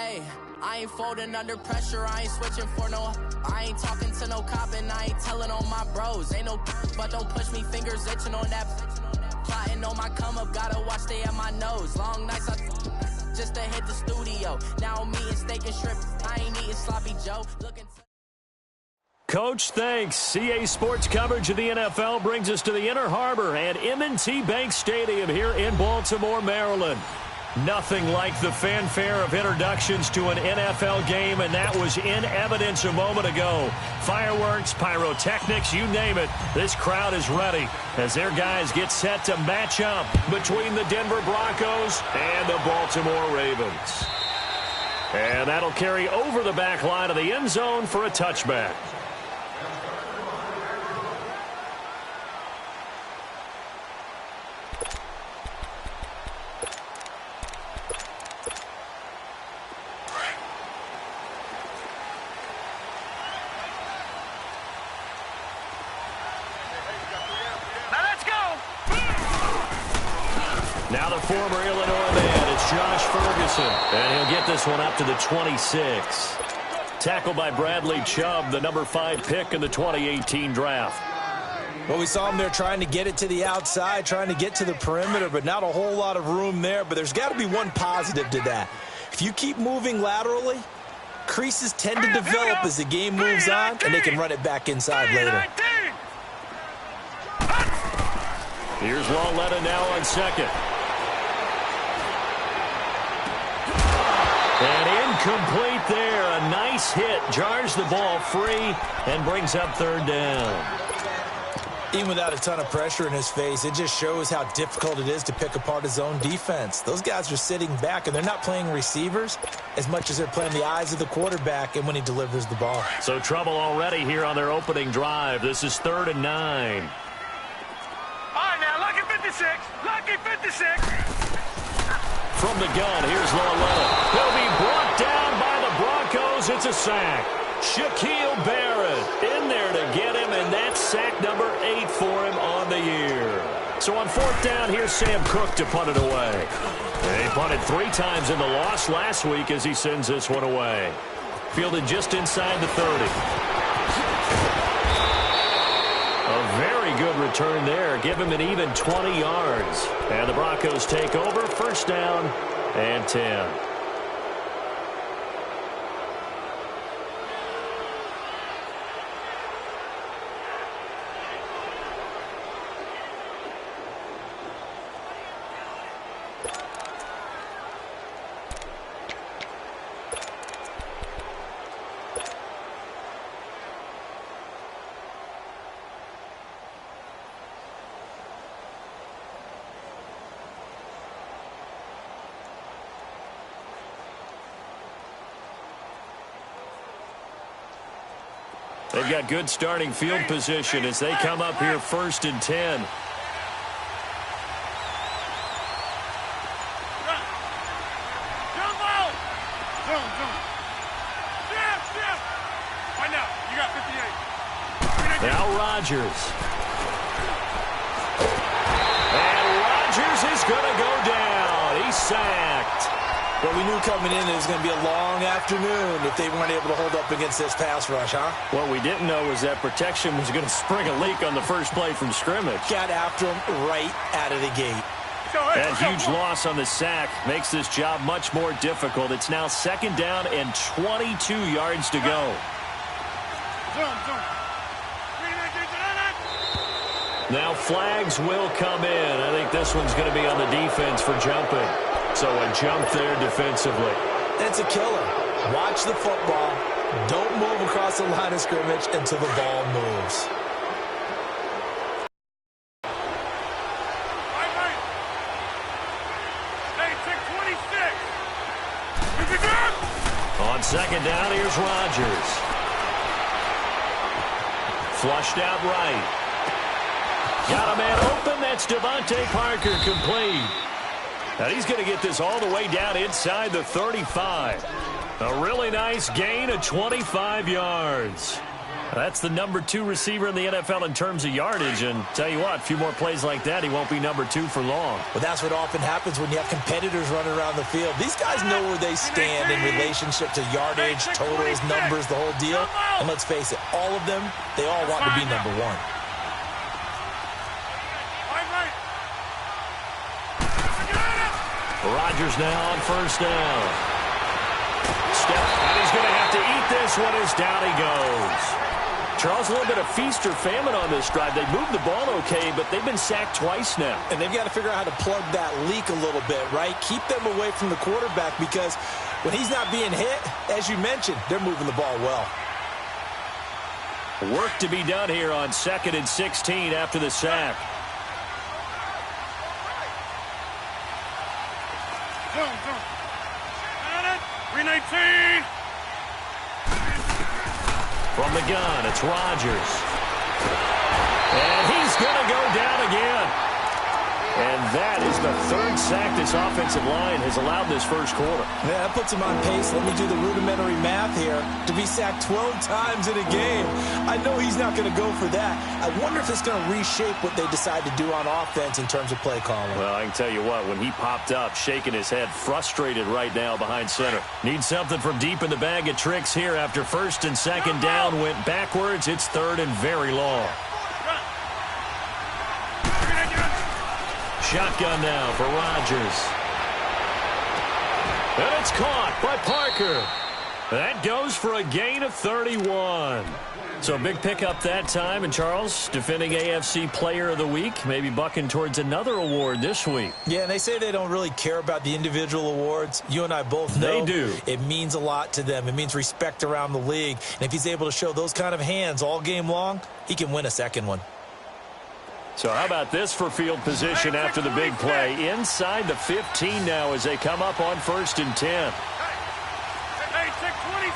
Hey, I ain't folding under pressure, I ain't switching for no. I ain't talking to no cop and I ain't telling on my bros. Ain't no but don't push me, fingers itching on that. Plotting on my come up, gotta watch stay at my nose. Long nights just to hit the studio. Now I'm eating steak and shrimp, I ain't eating sloppy Joe. Coach, thanks. CA Sports coverage of the NFL brings us to the Inner Harbor at M&T Bank Stadium here in Baltimore, Maryland. Nothing like the fanfare of introductions to an NFL game, and that was in evidence a moment ago. Fireworks, pyrotechnics, you name it. This crowd is ready as their guys get set to match up between the Denver Broncos and the Baltimore Ravens. And that'll carry over the back line of the end zone for a touchback. Now the former Illinois man, it's Josh Ferguson, and he'll get this one up to the 26. Tackled by Bradley Chubb, the number 5 pick in the 2018 draft. Well, we saw him there trying to get it to the outside, trying to get to the perimeter, but not a whole lot of room there. But there's got to be one positive to that. If you keep moving laterally, creases tend to develop as the game moves on, and they can run it back inside later. Here's Lawletta now on second. And incomplete there. A nice hit. Jars the ball free and brings up third down. Even without a ton of pressure in his face, it just shows how difficult it is to pick apart his own defense. Those guys are sitting back, and they're not playing receivers as much as they're playing the eyes of the quarterback and when he delivers the ball. So trouble already here on their opening drive. This is 3rd and 9. All right, now, lucky 56. Lucky 56. From the gun, here's Lawletta. He'll be brought down by the Broncos. It's a sack. Shaquille Barrett in there to get him, and that's sack number 8 for him on the year. So on 4th down, here's Sam Cook to punt it away. And he punted 3 times in the loss last week as he sends this one away. Fielded just inside the 30. A very good return there. Give him an even 20 yards. And the Broncos take over. 1st down and 10. They've got good starting field position as they come up here 1st and 10. Now Rodgers. And Rodgers is going to go down. He's sacked. Well, we knew coming in it was going to be a long afternoon if they weren't able to hold up against this pass rush, huh? What we didn't know was that protection was going to spring a leak on the first play from scrimmage. Got after him right out of the gate. That huge loss on the sack makes this job much more difficult. It's now 2nd down and 22 yards to go. Now flags will come in. I think this one's going to be on the defense for jumping. So a jump there defensively. That's a killer. Watch the football. Don't move across the line of scrimmage until the ball moves. On 2nd down, here's Rodgers. Flushed out right. Got a man open. That's Devontae Parker complete. And he's going to get this all the way down inside the 35. A really nice gain of 25 yards. That's the number 2 receiver in the NFL in terms of yardage. And tell you what, a few more plays like that, he won't be number 2 for long. Well, that's what often happens when you have competitors running around the field. These guys know where they stand in relationship to yardage, totals, numbers, the whole deal. And let's face it, all of them, they all want to be number 1. Rodgers now on first down. Step, and he's going to have to eat this one as down he goes. Charles, a little bit of feast or famine on this drive. They moved the ball okay, but they've been sacked twice now. And they've got to figure out how to plug that leak a little bit, right? Keep them away from the quarterback because when he's not being hit, as you mentioned, they're moving the ball well. Work to be done here on 2nd and 16 after the sack. Zoom. 319. From the gun, it's Rodgers. And he's going to go down again. And that is the 3rd sack this offensive line has allowed this first quarter. Yeah, that puts him on pace. Let me do the rudimentary math here. To be sacked 12 times in a game, I know he's not going to go for that. I wonder if it's going to reshape what they decide to do on offense in terms of play calling. Well, I can tell you what, when he popped up, shaking his head, frustrated right now behind center. Needs something from deep in the bag of tricks here after 1st and 2nd down. Went backwards. It's 3rd and very long. Shotgun now for Rodgers. And it's caught by Parker. That goes for a gain of 31. So big pickup that time. And Charles, defending AFC Player of the Week, maybe bucking towards another award this week. Yeah, and they say they don't really care about the individual awards. You and I both know they do. It means a lot to them. It means respect around the league. And if he's able to show those kind of hands all game long, he can win a second one. So how about this for field position after the big play? Inside the 15 now as they come up on 1st and 10. Hey, check 26.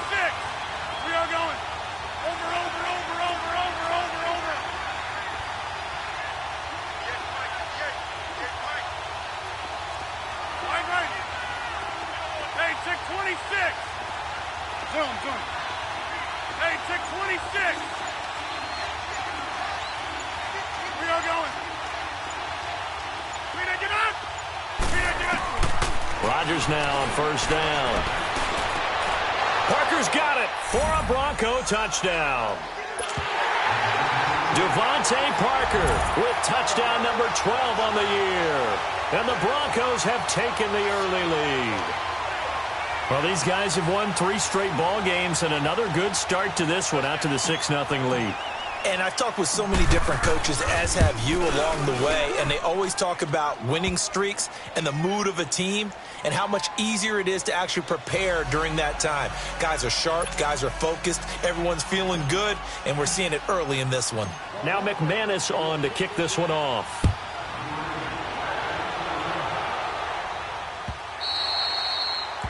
We are going over. Right. Hey, check 26. Zoom. Hey, check 26. We are going. We didn't get up. Rodgers now on 1st down. Parker's got it for a Bronco touchdown. Devontae Parker with touchdown number 12 on the year. And the Broncos have taken the early lead. Well, these guys have won 3 straight ball games and another good start to this one out to the 6-0 lead. And I've talked with so many different coaches, as have you, along the way, and they always talk about winning streaks and the mood of a team and how much easier it is to actually prepare during that time. Guys are sharp, guys are focused, everyone's feeling good, and we're seeing it early in this one. Now McManus on to kick this one off.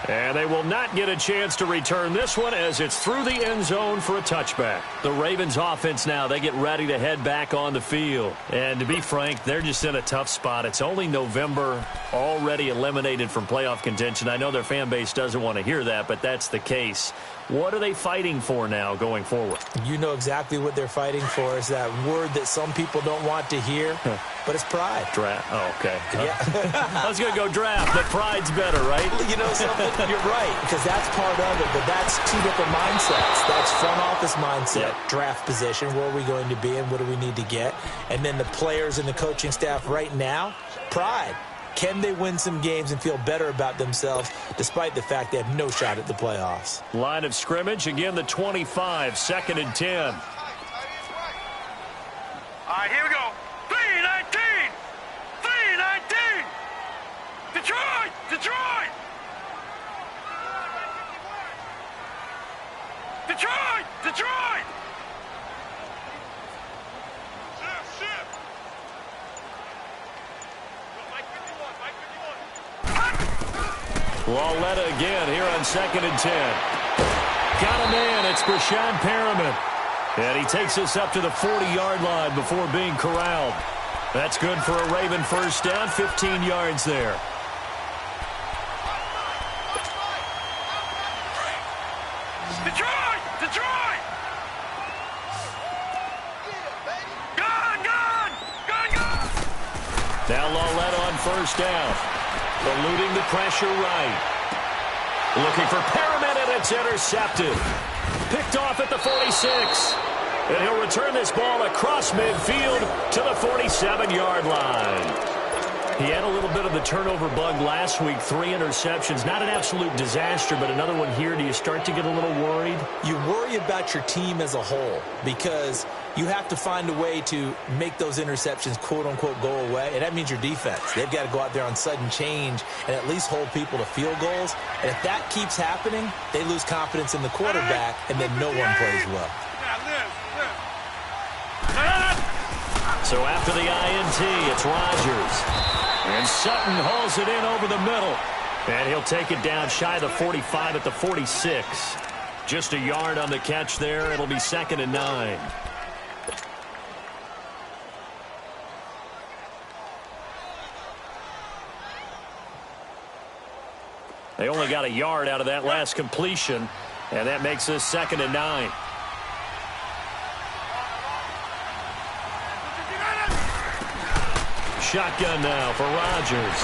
And they will not get a chance to return this one as it's through the end zone for a touchback. The Ravens offense now, they get ready to head back on the field. And to be frank, they're just in a tough spot. It's only November, already eliminated from playoff contention. I know their fan base doesn't want to hear that, but that's the case. What are they fighting for now going forward? You know exactly what they're fighting for. Is that word that some people don't want to hear, but it's pride. Draft. Oh, okay. Yeah. I was going to go draft, but pride's better, right? You know something? You're right, because that's part of it, but that's 2 different mindsets. That's front office mindset, draft position, where are we going to be and what do we need to get? And then the players and the coaching staff right now, pride. Can they win some games and feel better about themselves despite the fact they have no shot at the playoffs? Line of scrimmage, again the 25, 2nd and 10. All right, here we go. 3-19. Detroit. Lawletta again here on 2nd and 10. Got a man. It's Brashad Perriman. And he takes us up to the 40-yard line before being corralled. That's good for a Raven first down, 15 yards there. Detroit! Now Lolette on first down. Eluding the pressure right. Looking for Perriman, and it's intercepted. Picked off at the 46. And he'll return this ball across midfield to the 47-yard line. He had a little bit of the turnover bug last week, 3 interceptions. Not an absolute disaster, but another one here. Do you start to get a little worried? You worry about your team as a whole because you have to find a way to make those interceptions, quote-unquote, go away, and that means your defense. They've got to go out there on sudden change and at least hold people to field goals. And if that keeps happening, they lose confidence in the quarterback, and then no one plays well. So after the INT, it's Rodgers. And Sutton hauls it in over the middle. And he'll take it down shy of the 45 at the 46. Just a yard on the catch there. It'll be 2nd and 9. They only got a yard out of that last completion. And that makes this 2nd and 9. Shotgun now for Rodgers.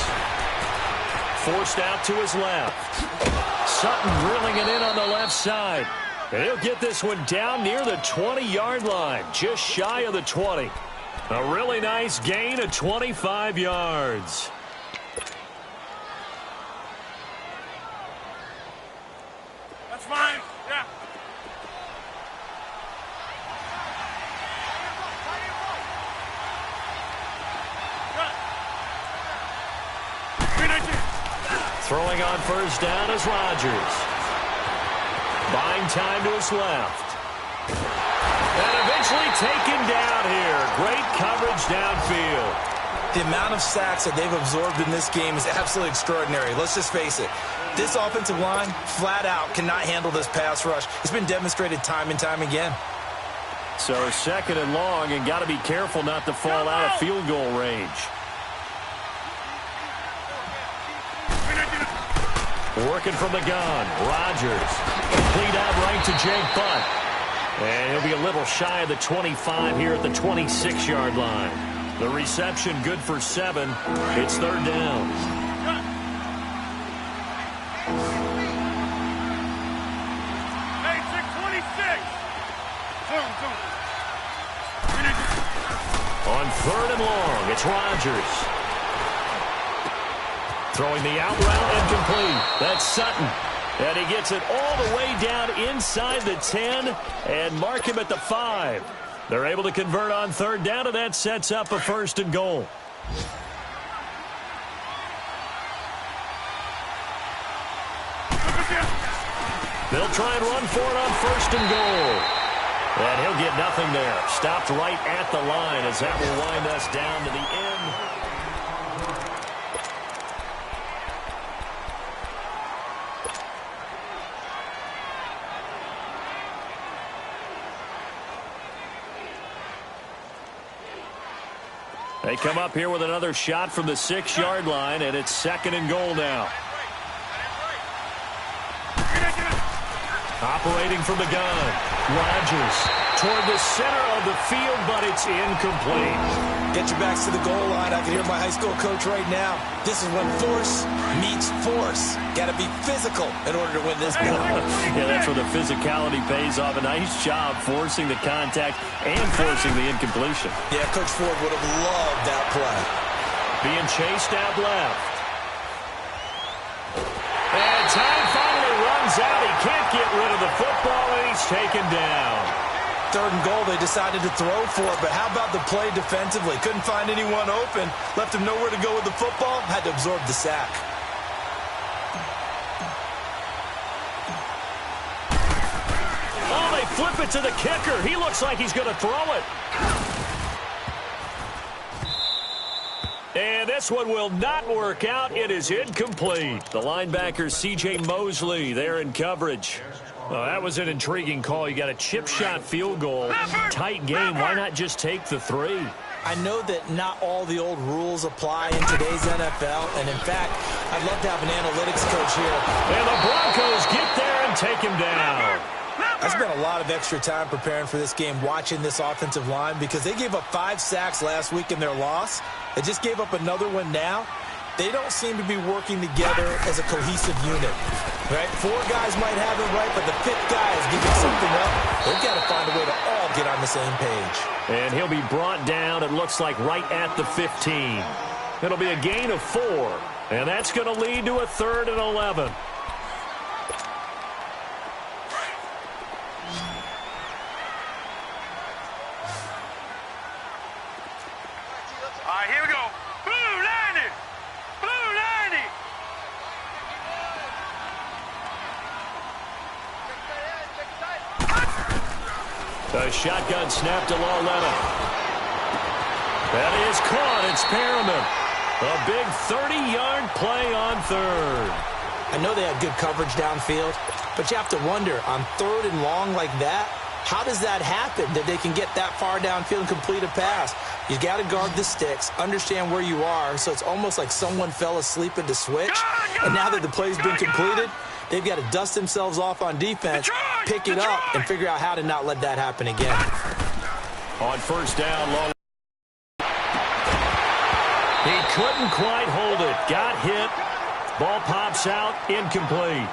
Forced out to his left. Sutton drilling it in on the left side. And he'll get this one down near the 20-yard line, just shy of the 20. A really nice gain of 25 yards. That's fine. Yeah. Throwing on first down is Rodgers. Buying time to his left. And eventually taken down here. Great coverage downfield. The amount of sacks that they've absorbed in this game is absolutely extraordinary. Let's just face it. This offensive line, flat out, cannot handle this pass rush. It's been demonstrated time and time again. So 2nd and long, and got to be careful not to fall out of field goal range. Working from the gun, Rodgers. Complete out right to Jake Butt. And he'll be a little shy of the 25 here at the 26-yard line. The reception good for 7. It's 3rd down. Hey, 626. On 3rd and long, it's Rodgers. Throwing the out route incomplete. That's Sutton. And he gets it all the way down inside the 10 and mark him at the 5. They're able to convert on 3rd down, and that sets up a 1st and goal. They'll try and run for it on 1st and goal. And he'll get nothing there. Stopped right at the line as that will wind us down to the end. They come up here with another shot from the 6-yard line, and it's 2nd and goal now. Operating from the gun, Rodgers toward the center of the field, but it's incomplete. Get your backs to the goal line. I can hear my high school coach right now. This is when force meets force. Got to be physical in order to win this game. Yeah, that's where the physicality pays off. A nice job forcing the contact and forcing the incompletion. Yeah, Coach Ford would have loved that play. Being chased out left. And time finally runs out. He can't get rid of the football, and he's taken down. 3rd and goal, they decided to throw for it, but how about the play defensively? Couldn't find anyone open, left him nowhere to go with the football, had to absorb the sack. Oh, they flip it to the kicker. He looks like he's going to throw it. And this one will not work out. It is incomplete. The linebacker, C.J. Mosley, there in coverage. Well, that was an intriguing call. You got a chip shot field goal. Tight game. Why not just take the 3? I know that not all the old rules apply in today's NFL, and in fact, I'd love to have an analytics coach here. And the Broncos get there and take him down. I I spent a lot of extra time preparing for this game watching this offensive line because they gave up 5 sacks last week in their loss. They just gave up another one now. They don't seem to be working together as a cohesive unit. Right? 4 guys might have it right, but the 5th guy is giving something up. They've got to find a way to all get on the same page. And he'll be brought down, it looks like, right at the 15. It'll be a gain of 4, and that's going to lead to a 3rd and 11. All right, here we go. Blue 90. Blue 90. A shotgun snap to Lauletta. That is caught. It's Perriman. A big 30-yard play on 3rd. I know they had good coverage downfield, but you have to wonder, on 3rd and long like that, how does that happen, that they can get that far downfield and complete a pass? You got to guard the sticks, understand where you are, so it's almost like someone fell asleep at the switch, and now that the play's been completed, they've got to dust themselves off on defense, pick it up, and figure out how to not let that happen again. On 1st down, long. He couldn't quite hold it. Got hit. Ball pops out. Incomplete.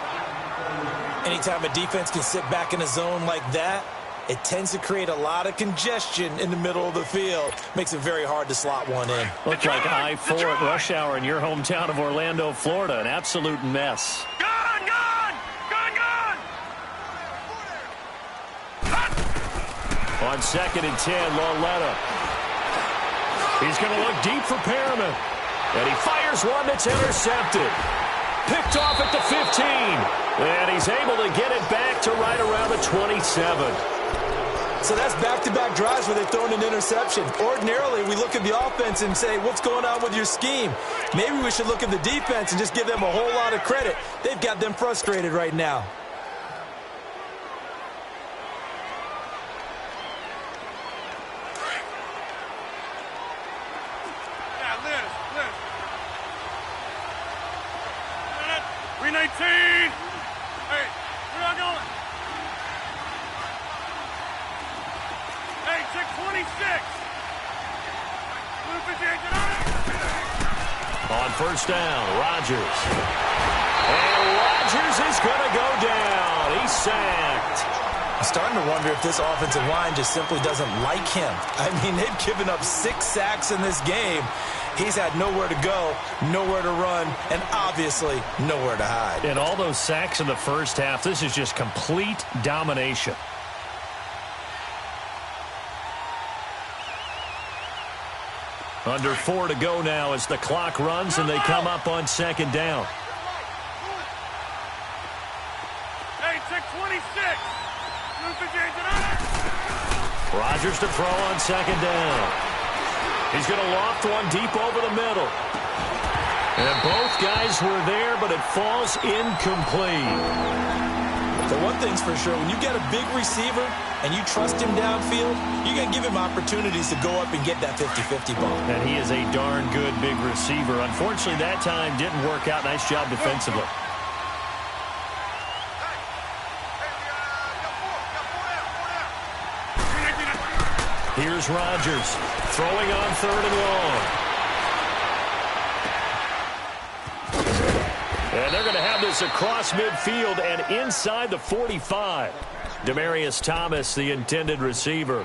Anytime a defense can sit back in a zone like that, it tends to create a lot of congestion in the middle of the field. Makes it very hard to slot one in. Looked like I-4 at rush hour in your hometown of Orlando, Florida. An absolute mess. Gun, gun! Gun, gun! On 2nd and 10, Lauletta. He's going to look deep for Perriman. And he fires one that's intercepted. Picked off at the 15. And he's able to get it back to right around the 27. So that's back-to-back drives where they've thrown an interception. Ordinarily, we look at the offense and say, what's going on with your scheme? Maybe we should look at the defense and just give them a whole lot of credit. They've got them frustrated right now. We 19. Hey, where y'all going? Hey, check 26. Blue 58, get on it. On 1st down, Rodgers. And Rodgers is going to go down. He's sacked. I'm starting to wonder if this offensive line just simply doesn't like him. I mean, they've given up 6 sacks in this game. He's had nowhere to go, nowhere to run, and obviously nowhere to hide. And all those sacks in the first half, this is just complete domination. Under 4 to go now as the clock runs and they come up on 2nd down. Hey, check 26. Blue 58, get on it. Rodgers to throw on 2nd down. He's going to loft one deep over the middle. And both guys were there, but it falls incomplete. So one thing's for sure, when you get a big receiver and you trust him downfield, you're going to give him opportunities to go up and get that 50-50 ball. And he is a darn good big receiver. Unfortunately, that time didn't work out. Nice job defensively. Here's Rodgers throwing on 3rd and long. And they're going to have this across midfield and inside the 45. Demaryius Thomas, the intended receiver.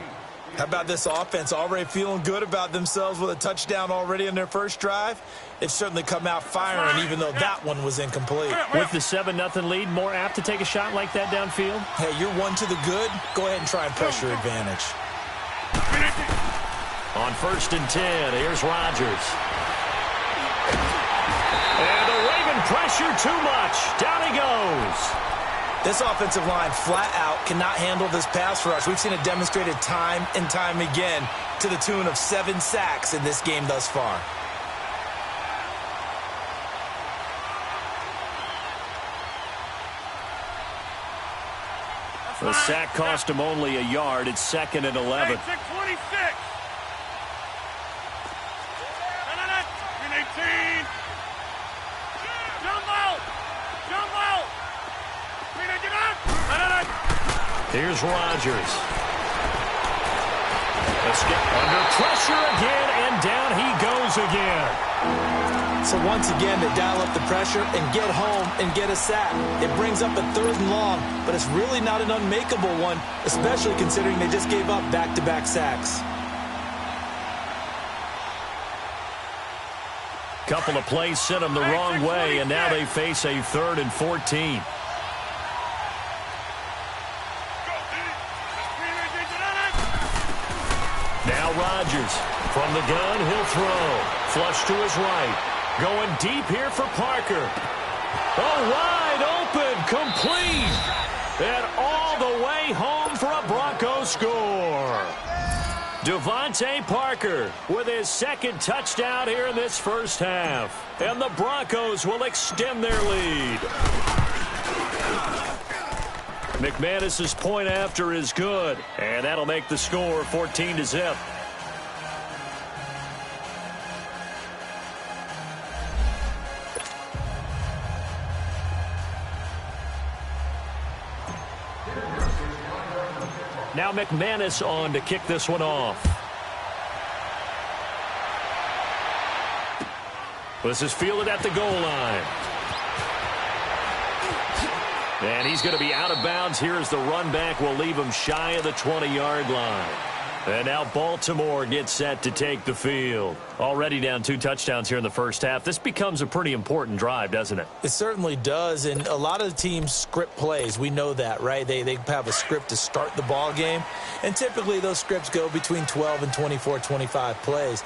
How about this offense already feeling good about themselves with a touchdown already in their first drive? They've certainly come out firing, even though that one was incomplete. With the 7-0 lead, more apt to take a shot like that downfield? Hey, you're 1 to the good. Go ahead and try and press your advantage. On 1st and 10, here's Rodgers. And the Raven pressure too much. Down he goes. This offensive line flat out cannot handle this pass rush. We've seen it demonstrated time and time again to the tune of 7 sacks in this game thus far. The sack cost him only a yard. It's 2nd and 11. Hey, check 26. Green 18. Jump out. Jump out. Green 18 up. Here's Rodgers. Under pressure again, and down he goes again. So once again, they dial up the pressure and get home and get a sack. It brings up a 3rd and long, but it's really not an unmakeable one, especially considering they just gave up back-to-back sacks. Couple of plays sent them the wrong way, and now they face a 3rd and 14. Now Rodgers. From the gun, he'll throw. Flush to his right. Going deep here for Parker. Oh, wide open, complete. And all the way home for a Broncos score. Devontae Parker with his 2nd touchdown here in this first half. And the Broncos will extend their lead. McManus's point after is good. And that'll make the score 14-0. Now McManus on to kick this one off. This is fielded at the goal line. And he's going to be out of bounds here as the run back will leave him shy of the 20-yard line. And now Baltimore gets set to take the field. Already down 2 touchdowns here in the first half. This becomes a pretty important drive, doesn't it? It certainly does, and a lot of the teams script plays. We know that, right? They have a script to start the ball game, and typically those scripts go between 12 and 24, 25 plays.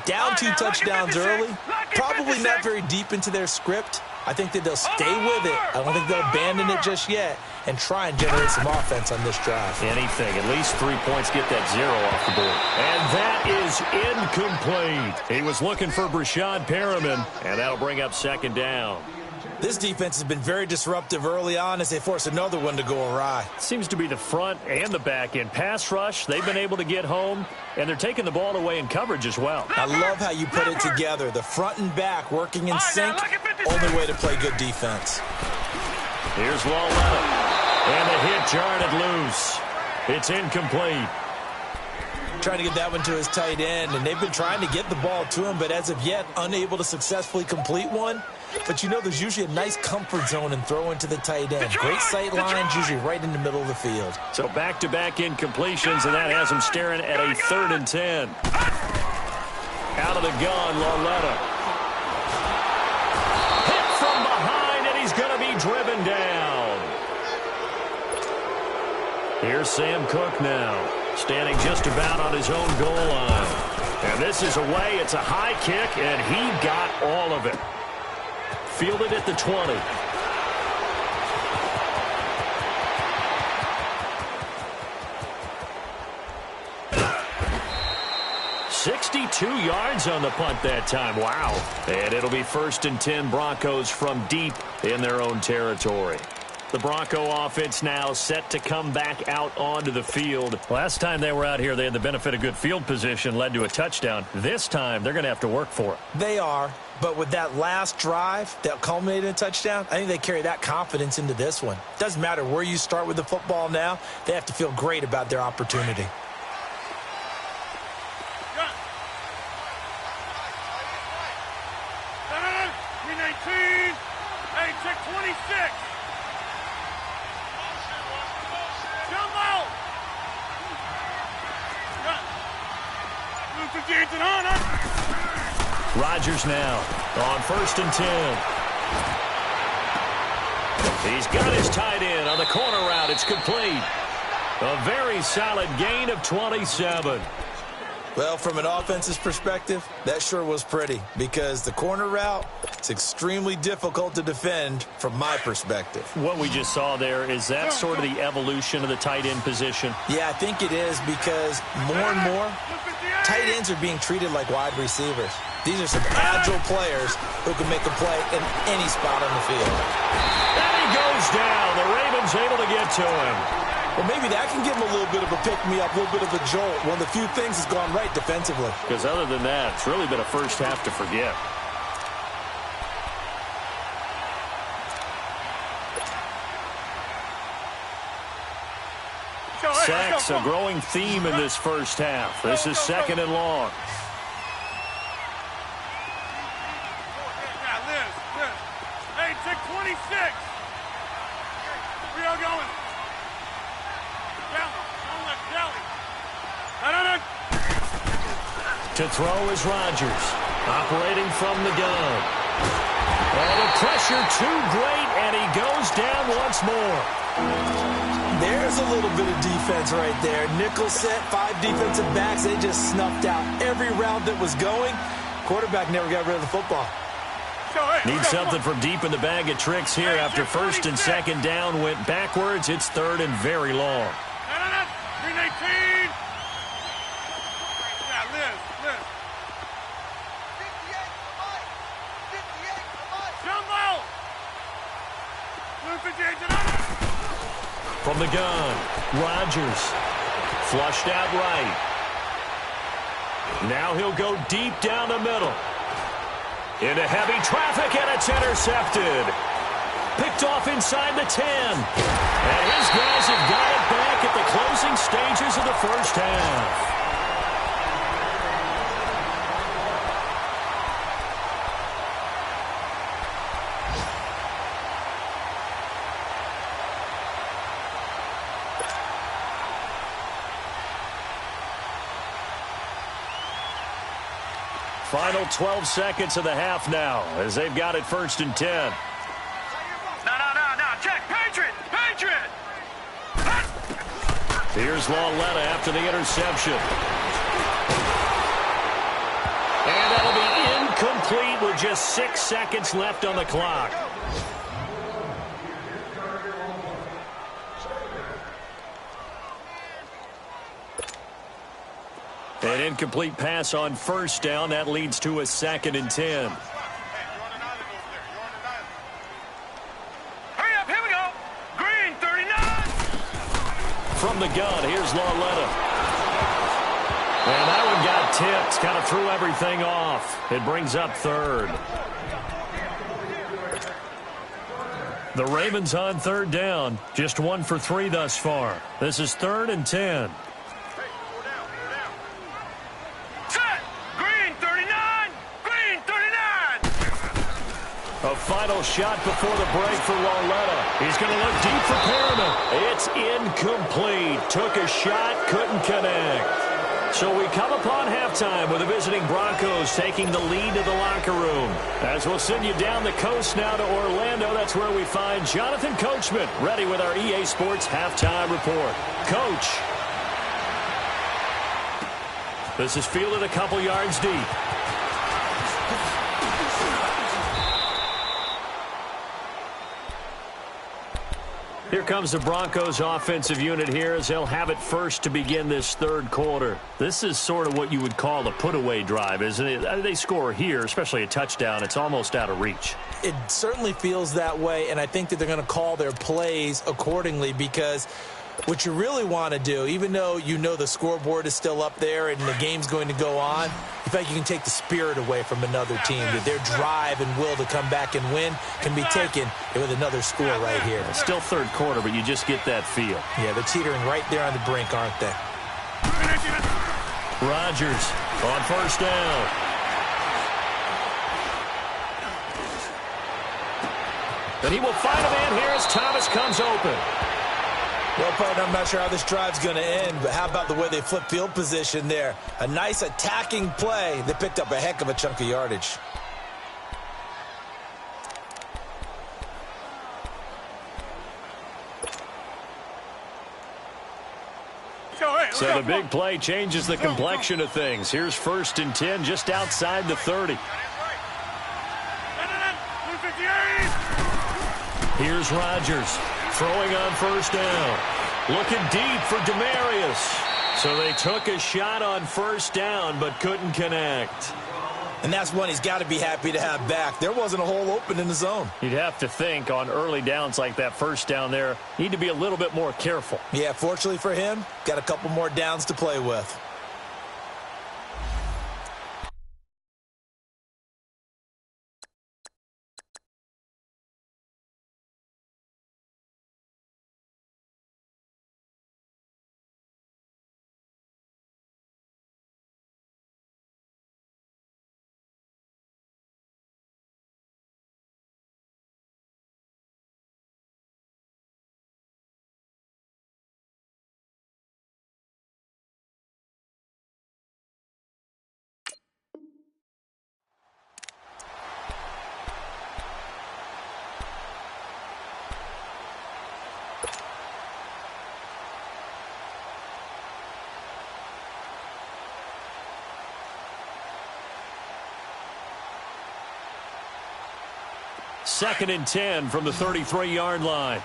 Down 2 touchdowns early, probably not very deep into their script. I think that they'll stay with it. I don't think they'll abandon it just yet and try and generate some offense on this drive. Anything. At least 3 points, get that 0 off the board. And that is incomplete. He was looking for Brashad Perriman, and that'll bring up 2nd down. This defense has been very disruptive early on as they force another one to go awry. Seems to be the front and the back end. Pass rush, they've been able to get home, and they're taking the ball away in coverage as well. I love how you put it together. The front and back working in sync, only way to play good defense. Here's Lawletta, and the hit jarred it loose. It's incomplete. Trying to get that one to his tight end, and they've been trying to get the ball to him, but as of yet, unable to successfully complete one. But you know there's usually a nice comfort zone and throw into the tight end. Great sight lines, usually right in the middle of the field. So back-to-back incompletions, and that has him staring at a 3rd and 10. Out of the gun, Lawletta. Hit from behind, and he's going to be driven down. Here's Sam Cook now, standing just about on his own goal line. And this is away. It's a high kick, and he got all of it. Fielded at the 20. "62 yards on the punt that time. Wow. And it'll be 1st and 10 Broncos from deep in their own territory. The Bronco offense now set to come back out onto the field. Last time they were out here, they had the benefit of good field position, led to a touchdown. This time, they're going to have to work for it. They are, but with that last drive that culminated in a touchdown, I think they carry that confidence into this one. Doesn't matter where you start with the football now, they have to feel great about their opportunity. Check 26. Rodgers now on 1st and 10. He's got his tight end on the corner route. It's complete. A very solid gain of 27. Well, from an offense's perspective, that sure was pretty because the corner route, it's extremely difficult to defend from my perspective. What we just saw there, is that sort of the evolution of the tight end position? Yeah, I think it is because more and more, tight ends are being treated like wide receivers. These are some agile players who can make a play in any spot on the field. And he goes down. The Ravens able to get to him. Well, maybe that can give him a little bit of a pick-me-up, a little bit of a jolt. One of the few things has gone right defensively. Because other than that, it's really been a first half to forget. Sacks, a growing theme in this first half. This is second and long. Hey, take 26. We are going. To throw is Rodgers, operating from the gun. And the pressure too great, and he goes down once more. There's a little bit of defense right there. Nickel set, 5 defensive backs. They just snuffed out every route that was going. Quarterback never got rid of the football. Need something from deep in the bag of tricks here after first and second down went backwards. It's third and very long. 319. Yeah, Liz. Jumbo. Blue 58 tonight. From the gun, Rodgers, flushed out right. Now he'll go deep down the middle. Into heavy traffic, and it's intercepted. Picked off inside the 10. And his guys have got it back at the closing stages of the first half. Final 12 seconds of the half now as they've got it first and 10. No. Check. Patriot. Here's Lauletta after the interception. And that'll be incomplete with just 6 seconds left on the clock. An incomplete pass on first down. That leads to a second and 10. Hurry up, here we go. Green, 39. From the gun, here's Lauletta. And that one got tipped. Kind of threw everything off. It brings up third. The Ravens on third down. Just 1 for 3 thus far. This is third and 10. A final shot before the break for Lauletta. He's going to look deep for Perriman. It's incomplete. Took a shot, couldn't connect. So we come upon halftime with the visiting Broncos taking the lead to the locker room. As we'll send you down the coast now to Orlando, that's where we find Jonathan Coachman ready with our EA Sports halftime report. Coach. This is fielded a couple yards deep. Here comes the Broncos offensive unit here as they'll have it first to begin this third quarter. This is sort of what you would call a put-away drive, isn't it? They score here, especially a touchdown. It's almost out of reach. It certainly feels that way, and I think that they're going to call their plays accordingly because what you really want to do, even though you know the scoreboard is still up there and the game's going to go on, in fact, you can take the spirit away from another team. That their drive and will to come back and win can be taken with another score right here. It's still third quarter, but you just get that feel. Yeah, they're teetering right there on the brink, aren't they? Rodgers on first down. And he will find a man here as Thomas comes open. Well, partner, I'm not sure how this drive's going to end, but how about the way they flip field position there? A nice attacking play. They picked up a heck of a chunk of yardage. So the big play changes the complexion of things. Here's first and 10 just outside the 30. Here's Rodgers throwing on first down. Looking deep for Demarius. So they took a shot on first down but couldn't connect. And that's one he's got to be happy to have back. There wasn't a hole open in the zone. You'd have to think on early downs like that first down there, need to be a little bit more careful. Yeah, fortunately for him, got a couple more downs to play with. 2nd and 10 from the 33-yard line.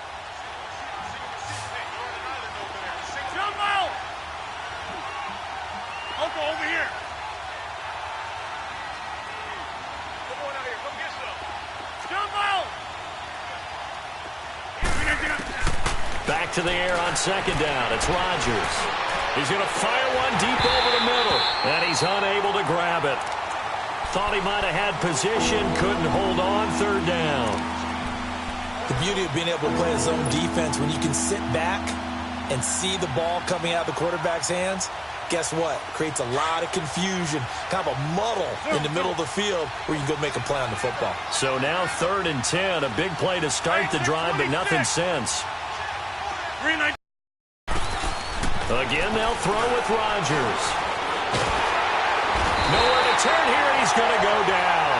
Jump out! Uncle, over here. Come on out here. Come get some. Jump out! Back to the air on 2nd down. It's Rodgers. He's going to fire one deep over the middle, and he's unable to grab it. Thought he might have had position, couldn't hold on. 3rd down. The beauty of being able to play his own defense, when you can sit back and see the ball coming out of the quarterback's hands, guess what? Creates a lot of confusion, kind of a muddle in the middle of the field where you can go make a play on the football. So now 3rd and 10, a big play to start the drive, but nothing since. Again, they'll throw with Rodgers. Nowhere to turn here, and he's going to go down.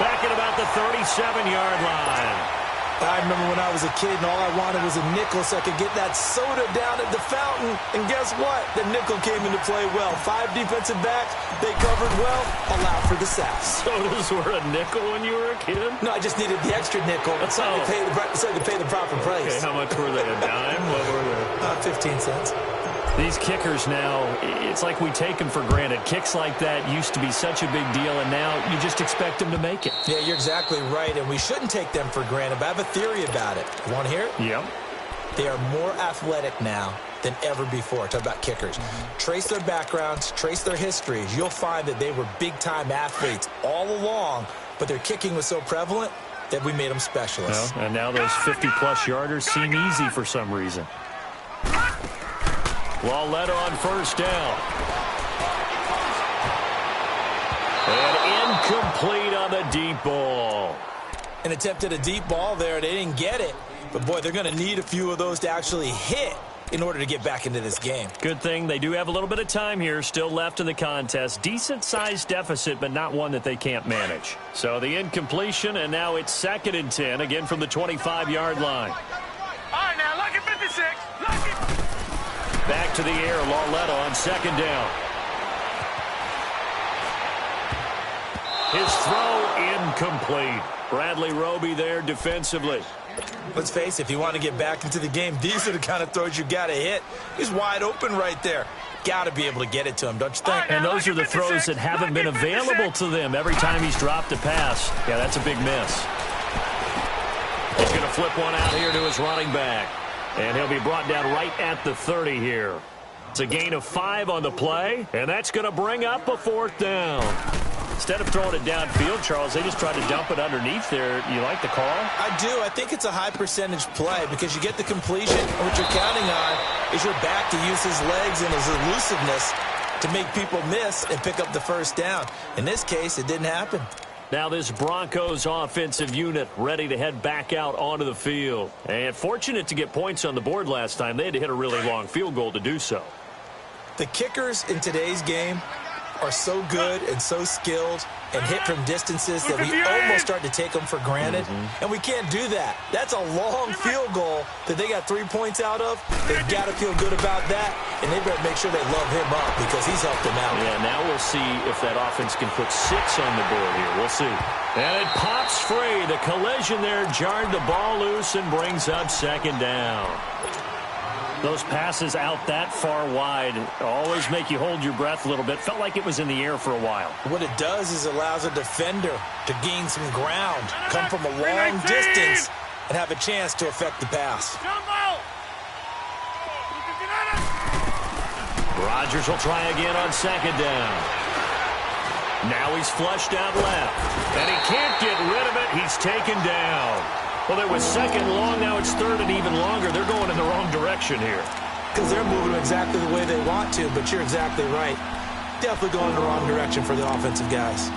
Back at about the 37-yard line. I remember when I was a kid and all I wanted was a nickel so I could get that soda down at the fountain. And guess what? The nickel came into play well. 5 defensive backs, they covered well, allowed for the sacks. Sodas were a nickel when you were a kid? No, I just needed the extra nickel so I could pay the proper price. Okay, how much were they? A dime? What were they? 15 cents. These kickers now, it's like we take them for granted. Kicks like that used to be such a big deal, and now you just expect them to make it. Yeah, you're exactly right, and we shouldn't take them for granted, but I have a theory about it. You want to hear it? Yep. They are more athletic now than ever before. Talk about kickers. Trace their backgrounds, trace their histories. You'll find that they were big-time athletes all along, but their kicking was so prevalent that we made them specialists. Well, and now those 50-plus yarders seem easy for some reason. Lawletta on 1st down. And incomplete on the deep ball. An attempt at a deep ball there. They didn't get it. But, boy, they're going to need a few of those to actually hit in order to get back into this game. Good thing they do have a little bit of time here still left in the contest. Decent-sized deficit, but not one that they can't manage. So the incompletion, and now it's 2nd and 10, again from the 25-yard line. All right, now, lucky 56. Lucky. Back to the air, Lawletta on 2nd down. His throw incomplete. Bradley Roby there defensively. Let's face it, if you want to get back into the game, these are the kind of throws you got to hit. He's wide open right there. Got to be able to get it to him, don't you think? And those are the throws that haven't been available to them every time he's dropped a pass. Yeah, that's a big miss. He's going to flip one out here to his running back. And he'll be brought down right at the 30 here. It's a gain of 5 on the play, and that's going to bring up a 4th down. Instead of throwing it downfield, Charles, they just tried to dump it underneath there. You like the call? I do. I think it's a high-percentage play because you get the completion, and what you're counting on is your back to use his legs and his elusiveness to make people miss and pick up the 1st down. In this case, it didn't happen. Now this Broncos offensive unit ready to head back out onto the field. And fortunate to get points on the board last time. They had to hit a really long field goal to do so. The kickers in today's game are so good and so skilled and hit from distances that we almost start to take them for granted. And we can't do that. That's a long field goal that they got 3 points out of. They've got to feel good about that, and they better make sure they love him up because he's helped them out. Yeah, now we'll see if that offense can put 6 on the board here. We'll see. And it pops free. The collision there jarred the ball loose and brings up 2nd down. Those passes out that far wide always make you hold your breath a little bit. Felt like it was in the air for a while. What it does is allows a defender to gain some ground, come from a long distance, and have a chance to affect the pass. Rodgers will try again on 2nd down. Now he's flushed out left. And he can't get rid of it. He's taken down. Well, it was 2nd long. Now it's 3rd and even longer. They're going in the wrong direction here. Because they're moving exactly the way they want to, but you're exactly right. Definitely going in the wrong direction for the offensive guys.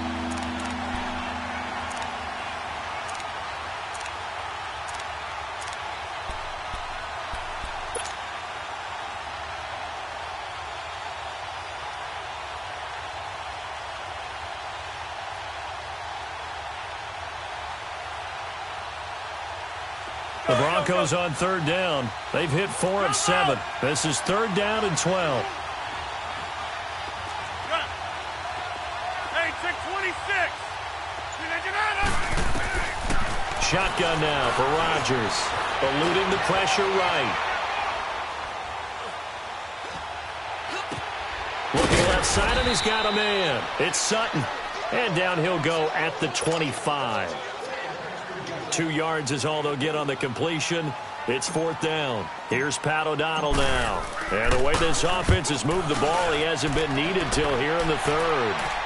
The Broncos on 3rd down. They've hit 4 of 7. This is 3rd down and 12. Hey, check 26. Shotgun now for Rodgers. Eluding the pressure right. Looking left side, and he's got a man. It's Sutton. And down he'll go at the 25. 2 yards is all they'll get on the completion. It's 4th down. Here's Pat O'Donnell now. And the way this offense has moved the ball, he hasn't been needed till here in the 3rd.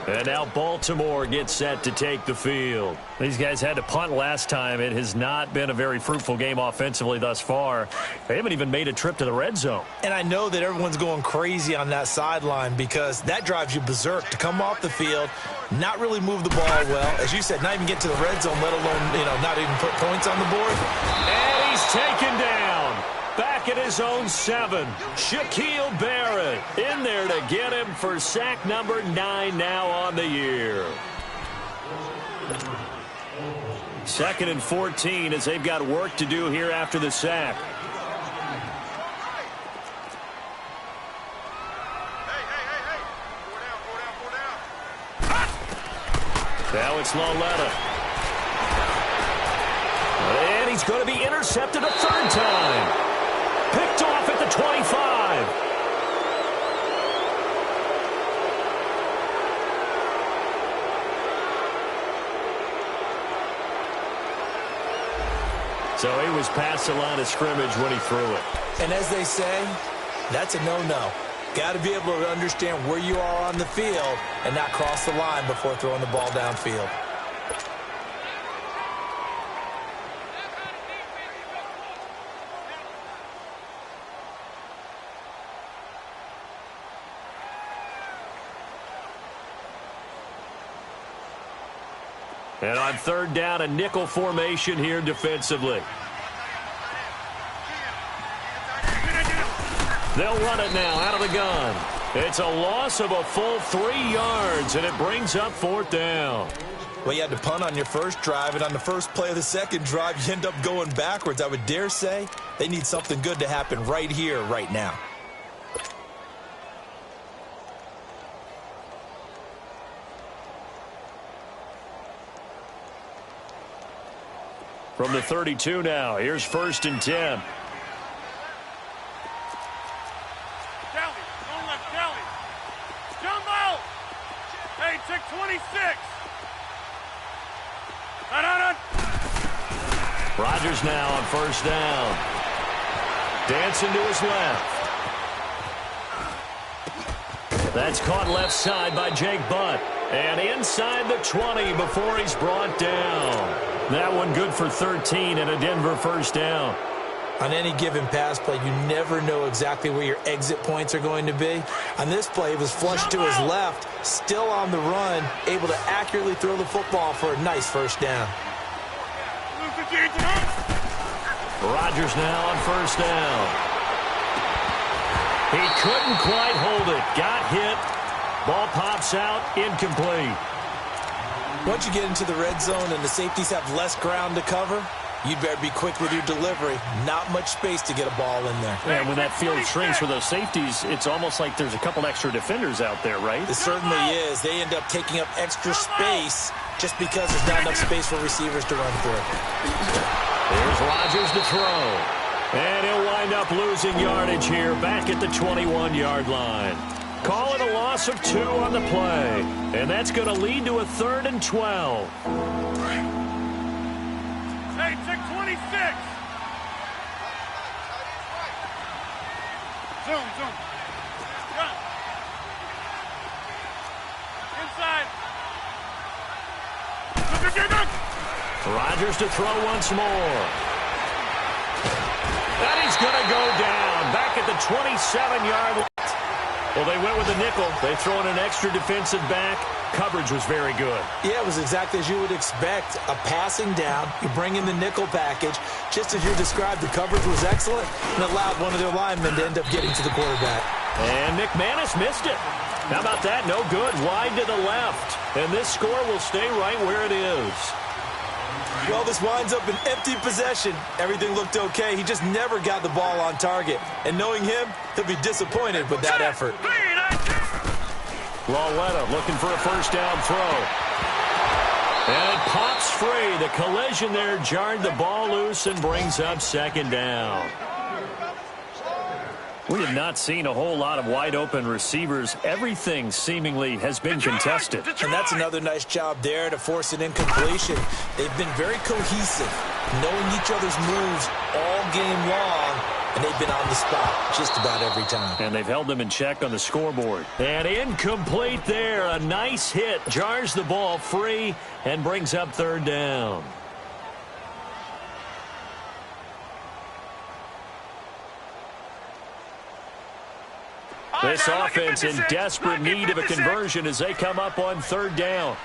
And now Baltimore gets set to take the field. These guys had to punt last time. It has not been a very fruitful game offensively thus far. They haven't even made a trip to the red zone. And I know that everyone's going crazy on that sideline because that drives you berserk to come off the field, not really move the ball well. As you said, not even get to the red zone, let alone, not even put points on the board. And he's taken down. Back at his own 7. Shaquille Barrett in there to get him for sack number 9 now on the year. 2nd and 14 as they've got work to do here after the sack. Now it's Lauletta. And he's going to be intercepted a 3rd time. Picked off at the 25. So he was past the line of scrimmage when he threw it. And as they say, that's a no-no. Got to be able to understand where you are on the field and not cross the line before throwing the ball downfield. And on 3rd down, a nickel formation here defensively. They'll run it now out of the gun. It's a loss of a full 3 yards, and it brings up 4th down. Well, you had to punt on your first drive, and on the first play of the second drive, you end up going backwards. I would dare say they need something good to happen right here, right now. From the 32 now, here's 1st and 10. Jumbo! Hey, check 26. Rodgers now on 1st down. Dancing to his left. That's caught left side by Jake Butt. And inside the 20 before he's brought down. That one good for 13 and a Denver 1st down. On any given pass play, you never know exactly where your exit points are going to be. On this play, it was flushed to his left, still on the run, able to accurately throw the football for a nice 1st down. Rodgers now on 1st down. He couldn't quite hold it. Got hit. Ball pops out, incomplete. Once you get into the red zone and the safeties have less ground to cover, you'd better be quick with your delivery. Not much space to get a ball in there. Yeah, when that field shrinks for those safeties, it's almost like there's a couple extra defenders out there, right? It certainly is. They end up taking up extra space just because there's not enough space for receivers to run through. Here's Rodgers to throw. And he'll wind up losing yardage here back at the 21-yard line. Call it a loss of 2 on the play. And that's going to lead to a 3rd and 12. Hey, check 26. Zoom. Run. Inside. Rodgers to throw once more. And he's going to go down back at the 27-yard line. Well, they went with the nickel. They throw in an extra defensive back. Coverage was very good. Yeah, it was exactly as you would expect. A passing down. You bring in the nickel package. Just as you described, the coverage was excellent and allowed one of their linemen to end up getting to the quarterback. And McManus missed it. How about that? No good. Wide to the left. And this score will stay right where it is. Well, this winds up an empty possession. Everything looked okay. He just never got the ball on target. And knowing him, he'll be disappointed with that effort. Lawetta looking for a first down throw. And it pops free. The collision there jarred the ball loose and brings up second down. We have not seen a whole lot of wide-open receivers. Everything seemingly has been contested. And that's another nice job there to force an incompletion. They've been very cohesive, knowing each other's moves all game long, and they've been on the spot just about every time. And they've held them in check on the scoreboard. And incomplete there. A nice hit. Jars the ball free and brings up third down. This offense in desperate need of a conversion as they come up on third down.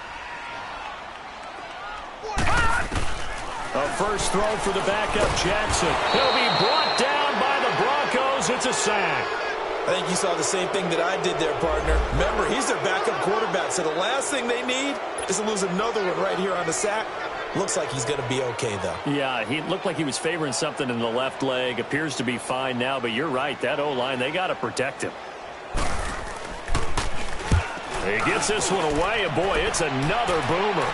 A first throw for the backup Jackson. He'll be brought down by the Broncos. It's a sack. I think you saw the same thing that I did there, partner. Remember, he's their backup quarterback, so the last thing they need is to lose another one right here on the sack. Looks like he's going to be okay, though. Yeah, he looked like he was favoring something in the left leg. Appears to be fine now, but you're right. That O-line, they got to protect him. He gets this one away, and boy, it's another boomer.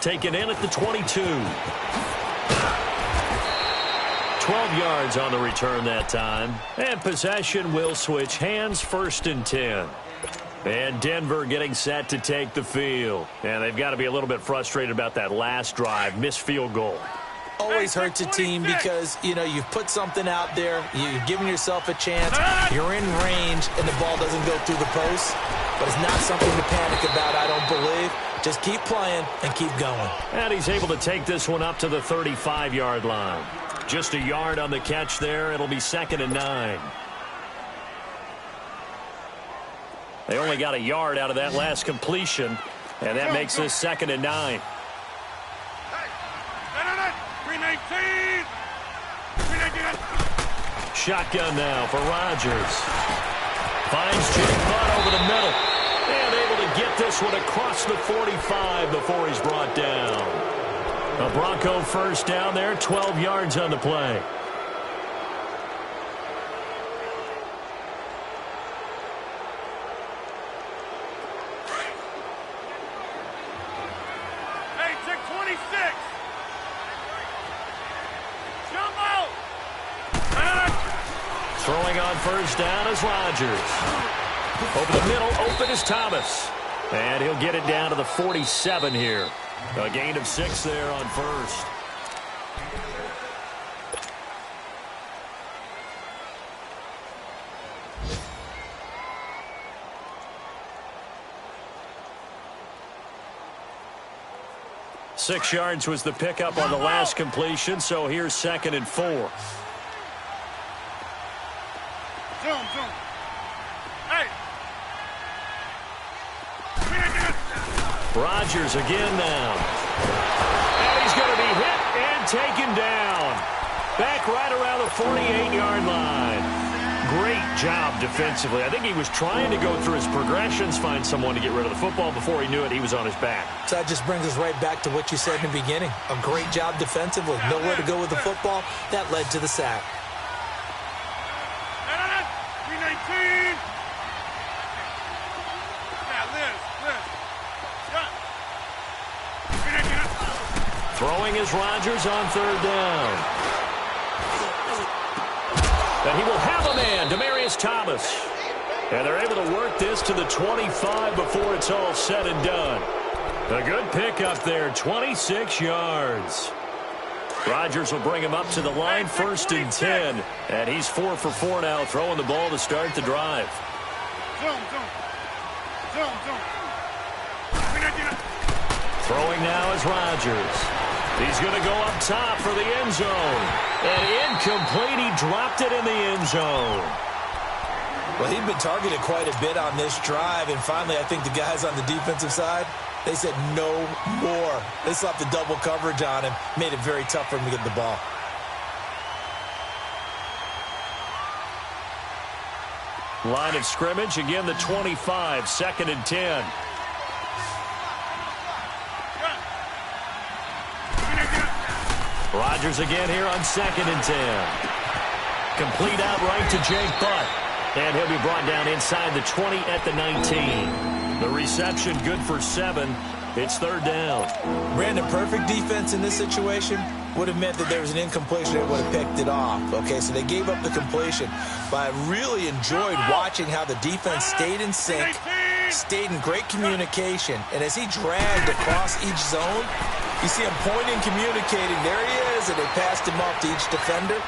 Taken in at the 22. 12 yards on the return that time. And possession will switch hands, 1st and 10. And Denver getting set to take the field. And they've got to be a little bit frustrated about that last drive, missed field goal. Always hurts a team because, you know, you've put something out there, you've given yourself a chance, you're in range, and the ball doesn't go through the post. But it's not something to panic about, I don't believe. Just keep playing and keep going. And he's able to take this one up to the 35-yard line. Just a yard on the catch there. It'll be 2nd and 9. They only got a yard out of that last completion, and that makes this 2nd and 9. 319. Shotgun now for Rodgers. Finds Jake Butt over the middle. And able to get this one across the 45 before he's brought down. A Bronco first down there, 12 yards on the play. Hey, check 26. Jump out. Throwing on first down is Rodgers. Over the middle, open is Thomas. And he'll get it down to the 47 here. A gain of 6 there on first. Six yards was the pickup on the last completion, so here's 2nd and 4. Zoom. Hey. Rodgers again now. And he's going to be hit and taken down. Back right around the 48-yard line. Great job defensively. I think he was trying to go through his progressions, find someone to get rid of the football. Before he knew it, he was on his back. So that just brings us right back to what you said in the beginning. A great job defensively. Nowhere to go with the football. That led to the sack. 319. Throwing is Rodgers on third down. And he will have a man, Demaryius Thomas. And they're able to work this to the 25 before it's all said and done. A good pickup there, 26 yards. Rodgers will bring him up to the line, 1st and 10. And he's 4 for 4 now, throwing the ball to start the drive. Zoom. Throwing now is Rodgers. He's going to go up top for the end zone. And incomplete. He dropped it in the end zone. Well, he'd been targeted quite a bit on this drive, and finally I think the guys on the defensive side, they said no more. They slapped the double coverage on him, made it very tough for him to get the ball. Line of scrimmage, again the 25, 2nd and 10. Rodgers again here on 2nd and 10. Complete outright to Jake Butt. And he'll be brought down inside the 20 at the 19. The reception good for 7. It's third down. Brandon, perfect defense in this situation would have meant that there was an incompletion. They would have picked it off. Okay, so they gave up the completion. But I really enjoyed watching how the defense stayed in sync, stayed in great communication. And as he dragged across each zone, you see him pointing, communicating. There he is, and they passed him off to each defender.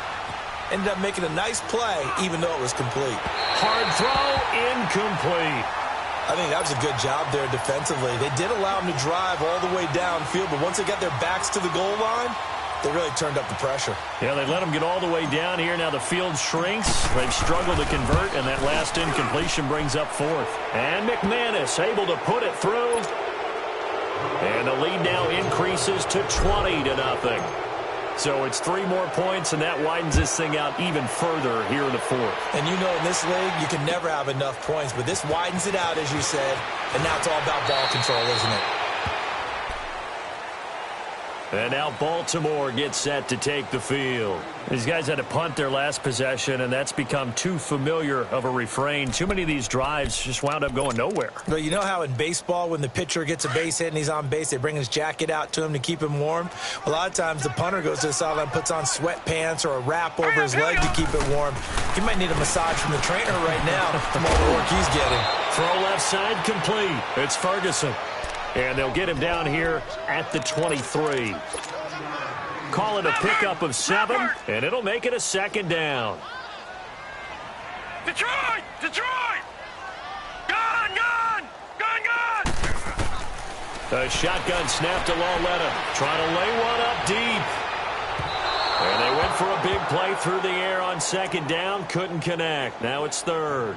Ended up making a nice play, even though it was complete. Hard throw, incomplete. I think that was a good job there defensively. They did allow him to drive all the way downfield, but once they got their backs to the goal line, they really turned up the pressure. Yeah, they let him get all the way down here. Now the field shrinks. They've struggled to convert, and that last incompletion brings up fourth. And McManus able to put it through. And the lead now increases to 20-0. So it's 3 more points, and that widens this thing out even further here in the fourth. And you know in this league, you can never have enough points, but this widens it out, as you said, and now it's all about ball control, isn't it? And now Baltimore gets set to take the field. These guys had to punt their last possession, and that's become too familiar of a refrain. Too many of these drives just wound up going nowhere. But you know how in baseball, when the pitcher gets a base hit and he's on base, they bring his jacket out to him to keep him warm? A lot of times the punter goes to the sideline, puts on sweatpants or a wrap over his leg to keep it warm. He might need a massage from the trainer right now from all the work he's getting. Throw left side complete. It's Ferguson. And they'll get him down here at the 23. Call it a pickup of 7, and it'll make it a second down. Detroit! Detroit! Gun! Gun! Gun! Gun! The shotgun snap to Lauletta. Trying to lay one up deep. And they went for a big play through the air on second down. Couldn't connect. Now it's third.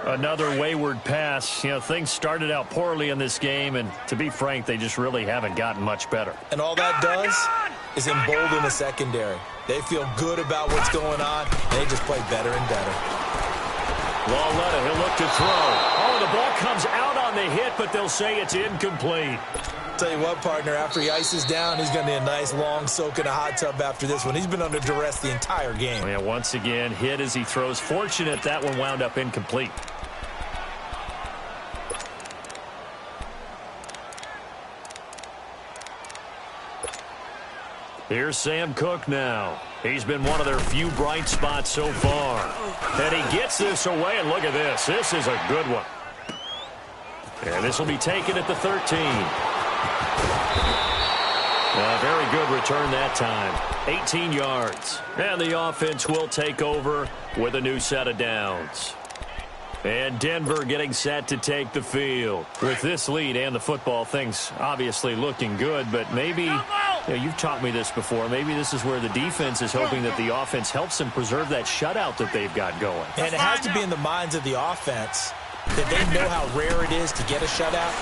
Another wayward pass. You know, things started out poorly in this game, and to be frank, they just really haven't gotten much better. And all that does is embolden the secondary. They feel good about what's going on, and they just play better and better. Lauletta, he'll look to throw. Oh, the ball comes out on the hit, but they'll say it's incomplete. Tell you what, partner, after he ices down, he's going to need a nice long soak in a hot tub after this one. He's been under duress the entire game. Yeah, once again, hit as he throws. Fortunate that one wound up incomplete. Here's Sam Cook now. He's been one of their few bright spots so far. And he gets this away, and look at this. This is a good one. And this will be taken at the 13. A very good return that time. 18 yards. And the offense will take over with a new set of downs. And Denver getting set to take the field. With this lead and the football, things obviously looking good, but maybe, you know, you've taught me this before, maybe this is where the defense is hoping that the offense helps them preserve that shutout that they've got going. And it has to be in the minds of the offense that they know how rare it is to get a shutout.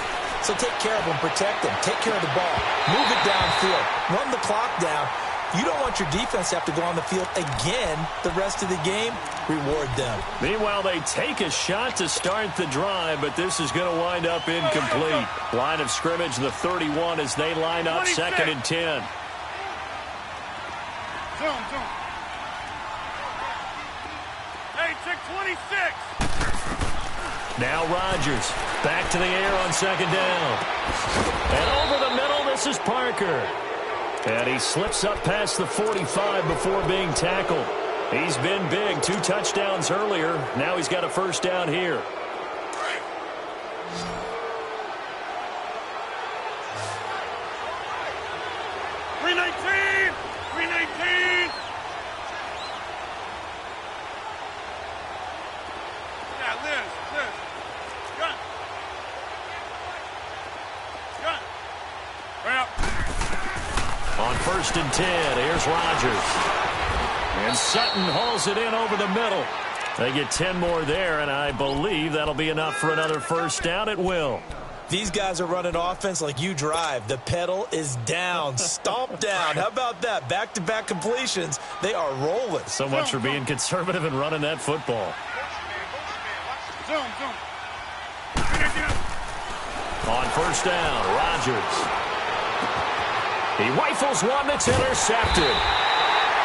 So take care of them, protect them, take care of the ball, move it downfield, run the clock down. You don't want your defense to have to go on the field again the rest of the game. Reward them. Meanwhile, they take a shot to start the drive, but this is going to wind up incomplete. Line of scrimmage, the 31, as they line up 2nd and 10. Zoom. Hey, check 26. Now Rodgers back to the air on 2nd down. And over the middle, this is Parker. And he slips up past the 45 before being tackled. He's been big. 2 touchdowns earlier. Now he's got a first down here. $319. Yeah, Liz. Gun. Right up. On 1st and 10, here's Rodgers. And Sutton hauls it in over the middle. They get 10 more there, and I believe that'll be enough for another first down. It will. These guys are running offense like you drive. The pedal is down, stomp down. How about that? Back-to-back completions. They are rolling. So much for being conservative and running that football. Zoom. On 1st down, Rodgers. He rifles one that's intercepted.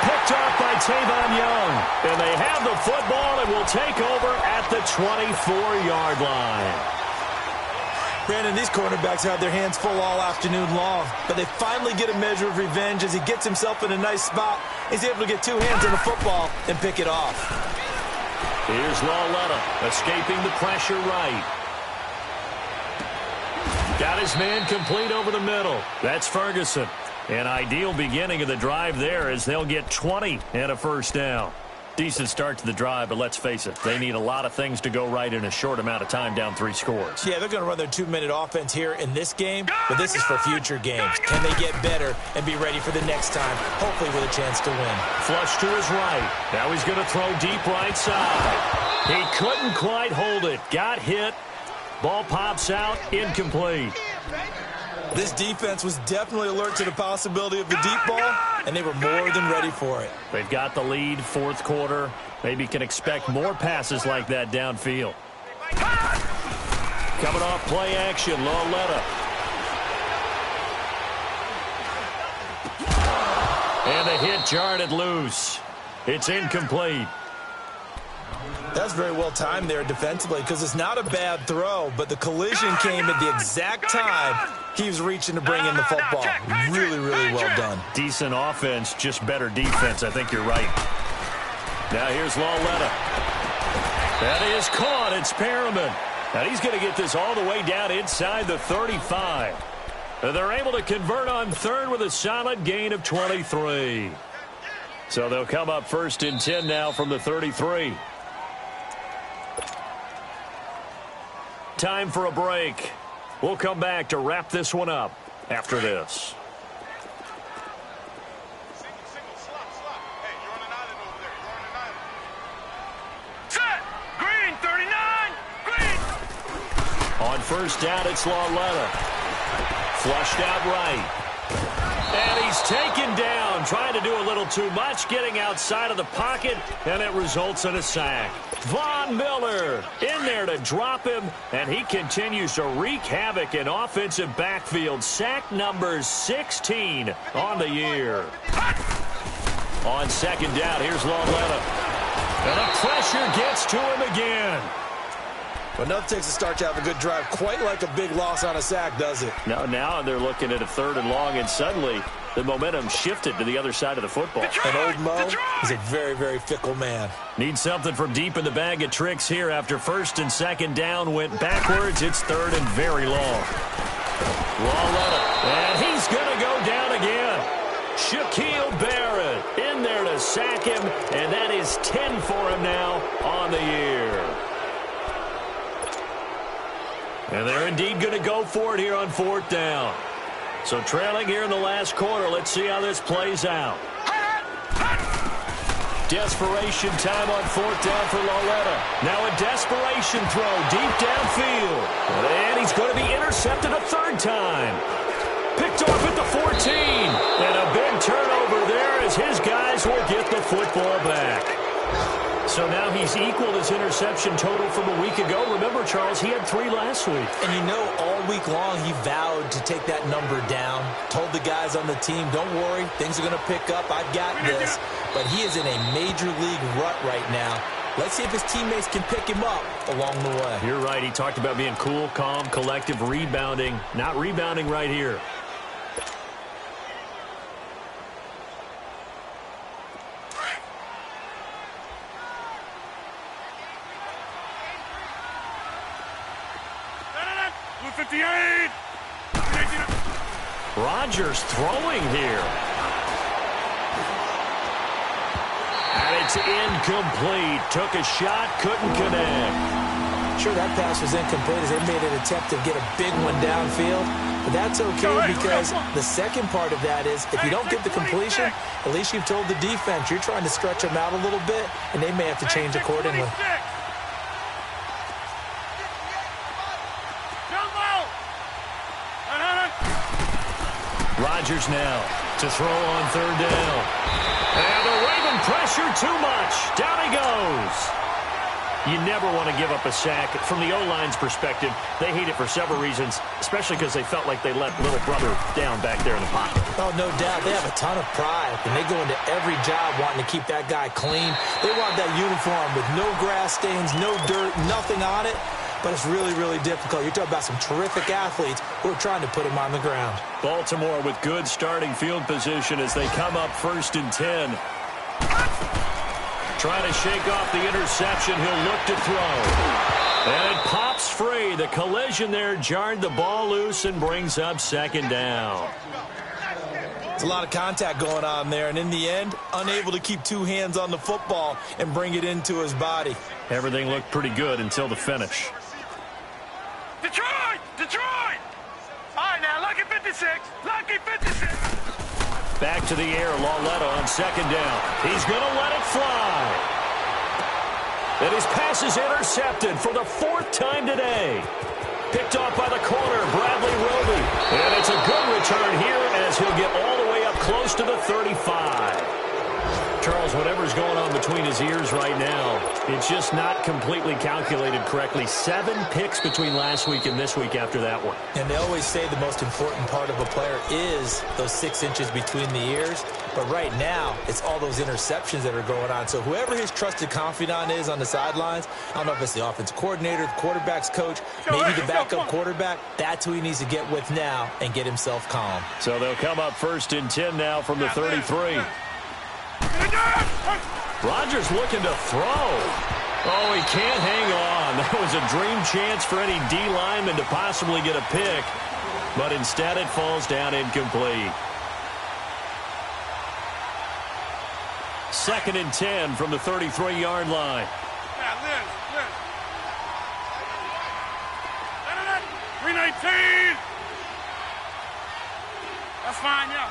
picked off by Tavon Young. And they have the football and will take over at the 24-yard line. Brandon, these cornerbacks have their hands full all afternoon long, but they finally get a measure of revenge as he gets himself in a nice spot. He's able to get two hands on the football and pick it off. Here's Lauletta escaping the pressure right. Got his man complete over the middle. That's Ferguson. An ideal beginning of the drive there as they'll get 20 and a first down. Decent start to the drive, but let's face it, they need a lot of things to go right in a short amount of time, down 3 scores. Yeah, they're going to run their 2-minute offense here in this game, but this is for future games. Can they get better and be ready for the next time, hopefully with a chance to win? Flush to his right. Now he's going to throw deep right side. He couldn't quite hold it. Got hit. Ball pops out, incomplete. This defense was definitely alert to the possibility of the deep ball, and they were more than ready for it. They've got the lead, 4th quarter. Maybe can expect more passes like that downfield. Coming off play action, Lauletta. And the hit jarred it loose. It's incomplete. That's very well timed there defensively because it's not a bad throw, but the collision came at the exact time he was reaching to bring in the football. Really, really well done. Decent offense, just better defense. I think you're right. Now here's Lauletta. That is caught. It's Perriman. Now he's going to get this all the way down inside the 35. They're able to convert on 3rd with a solid gain of 23. So they'll come up 1st and 10 now from the 33. Time for a break. We'll come back to wrap this one up after this. Set. Green, 39. Green. On 1st down, it's Lauletta. Flushed out right. And he's taken down, trying to do a little too much, getting outside of the pocket, and it results in a sack. Von Miller in there to drop him, and he continues to wreak havoc in offensive backfield. Sack number 16 on the year. On 2nd down, here's Lauletta. And the pressure gets to him again. But nothing takes a start to have a good drive quite like a big loss on a sack, does it? No, now they're looking at a 3rd and long, and suddenly the momentum shifted to the other side of the football. And old Mo is a very, very fickle man. Need something from deep in the bag of tricks here after 1st and 2nd down went backwards. It's 3rd and very long. Lauletta, and he's going to go down again. Shaquille Barrett in there to sack him, and that is 10 for him now on the year. And they're indeed going to go for it here on 4th down. So trailing here in the last quarter. Let's see how this plays out. Desperation time on 4th down for Lauletta. Now a desperation throw deep downfield. And he's going to be intercepted a 3rd time. Picked off at the 14. And a big turnover there as his guys will get the football back. So now he's equaled his interception total from a week ago. Remember, Charles, he had 3 last week. And you know, all week long he vowed to take that number down. Told the guys on the team, don't worry, things are going to pick up. I've got this. But he is in a major league rut right now. Let's see if his teammates can pick him up along the way. You're right. He talked about being cool, calm, collective, rebounding. Not rebounding right here. Rodgers throwing here. And it's incomplete. Took a shot, couldn't connect. Sure, that pass was incomplete as they made an attempt to get a big one downfield. But that's okay because the second part of that is if you don't get the completion, at least you've told the defense you're trying to stretch them out a little bit, and they may have to change accordingly. Rodgers now to throw on 3rd down. And the Raven pressure too much. Down he goes. You never want to give up a sack. From the O-line's perspective, they hate it for several reasons, especially because they felt like they let little brother down back there in the pocket. Oh, no doubt. They have a ton of pride, and they go into every job wanting to keep that guy clean. They want that uniform with no grass stains, no dirt, nothing on it. But it's really, really difficult. You're talking about some terrific athletes who are trying to put him on the ground. Baltimore with good starting field position as they come up 1st and 10. Trying to shake off the interception. He'll look to throw. And it pops free. The collision there jarred the ball loose and brings up 2nd down. There's a lot of contact going on there, and in the end, unable to keep 2 hands on the football and bring it into his body. Everything looked pretty good until the finish. Detroit! Detroit! All right, now, lucky 56. Lucky 56. Back to the air, Lauletta on 2nd down. He's going to let it fly. And his pass is intercepted for the 4th time today. Picked off by the corner, Bradley Roby. And it's a good return here as he'll get all the way up close to the 35. Charles, whatever's going on between his ears right now, it's just not completely calculated correctly. 7 picks between last week and this week after that one. And they always say the most important part of a player is those 6 inches between the ears. But right now, it's all those interceptions that are going on. So whoever his trusted confidant is on the sidelines, I don't know if it's the offensive coordinator, the quarterback's coach, maybe the backup quarterback, that's who he needs to get with now and get himself calm. So they'll come up 1st and 10 now from the 33. Rodgers looking to throw. Oh, he can't hang on. That was a dream chance for any D lineman to possibly get a pick, but instead it falls down incomplete. 2nd and 10 from the 33-yard line. Yeah, Liz. 319. That's fine, yeah.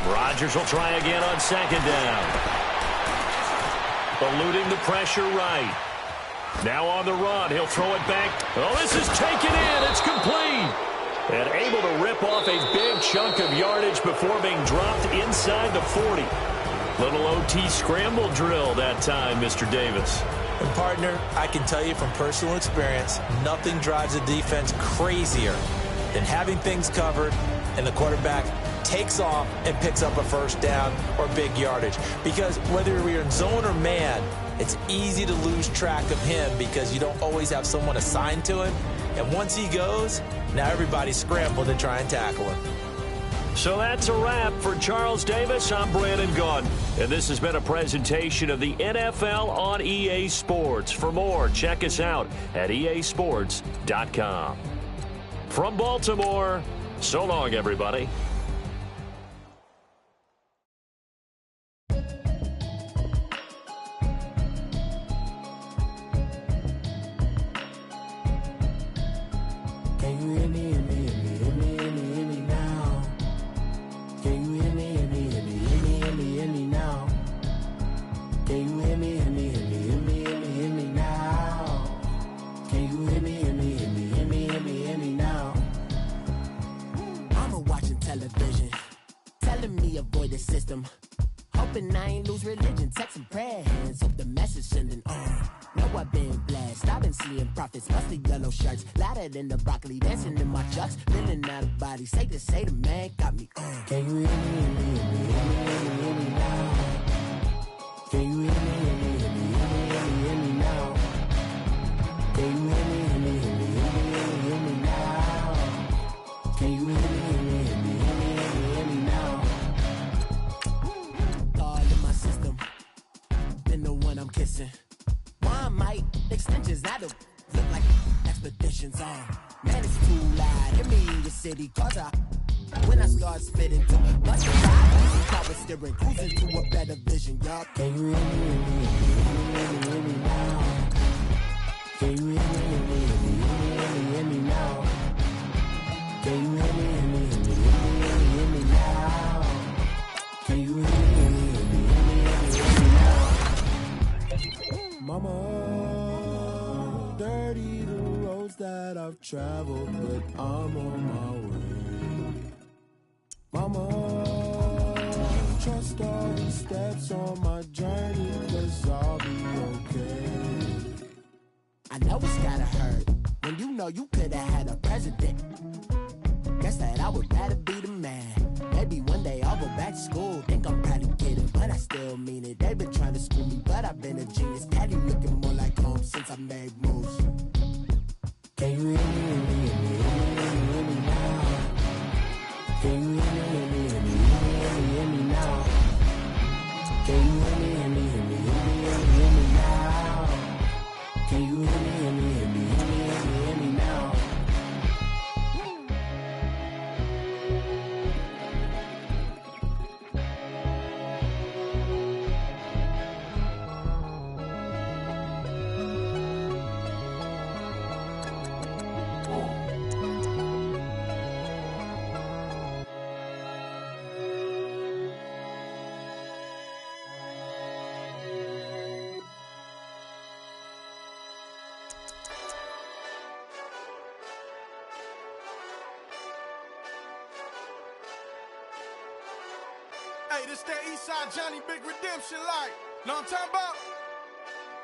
Rodgers will try again on 2nd down. Eluding the pressure right. Now on the run. He'll throw it back. Oh, this is taken in. It's complete. And able to rip off a big chunk of yardage before being dropped inside the 40. Little OT scramble drill that time, Mr. Davis. And, partner, I can tell you from personal experience, nothing drives a defense crazier than having things covered and the quarterback takes off and picks up a 1st down or big yardage. Because whether you're in zone or man, it's easy to lose track of him because you don't always have someone assigned to him. And once he goes, now everybody's scrambling to try and tackle him. So that's a wrap for Charles Davis. I'm Brandon Gaudin, and this has been a presentation of the NFL on EA Sports. For more, check us out at easports.com. From Baltimore, so long, everybody. Hoping I ain't lose religion, texting prayer hands, hope the message sending on. Know I've been blessed, I've been seeing prophets, mostly yellow shirts, louder than the broccoli, dancing in my chucks, feeling out of body, say the man got me on. Can you hear me, hear me now? Can you hear me, hear me now? Can you hear me, hear me now? Can you hear me, hear me now? God in my system, been the one I'm kissing. Why might extensions that'll look like expeditions on? Man, it's too loud. Hear me in your city, cause when I start spitting to bust the ride, power steering, cruising to a better vision, y'all. Can you hear me now? Can you hear me now? Can you hear me now? Can you hear me now? Mama, dirty the roads that I've traveled, but I'm on my way. Mama, trust all the steps on my journey. president. Guess that I would rather be the man. Maybe one day I'll go back to school. Think I'm probably kidding, but I still mean it. They've been trying to school me, but I've been a genius. Daddy looking more like home since I made moves. Can you hear me, hear me, hear me, hear me now? Can you hear me, hear me, hear me, hear me now? Can you hear me, hear me, hear me, hear me now? Can you hear me, hear me, hear me, hear me now? Hey, this that Eastside Johnny Big Redemption like. Know what I'm talking about?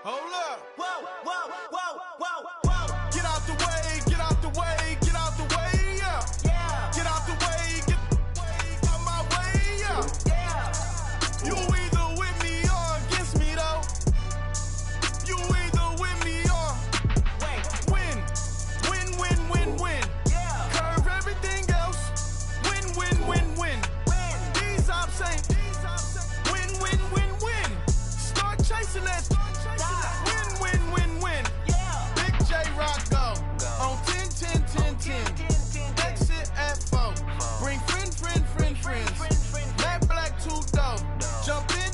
Hold up. Whoa, whoa, whoa, whoa, whoa. Get out the way, get out the way, get out the way, yeah. Yeah, Get out the way, get out my way, yeah. yeah. You either with me or against me, though. You either with me or win. Win, win, win, win. Yeah. Curve everything else. Win, win, win, win. These ops ain't. Win, win, win, win. Start chasing that. Win, win, win, win. Yeah. Big J Rock go. On 10, 10, 10, 10. Exit at 4. Bring friends. Matt Black 2 dope. Jump in.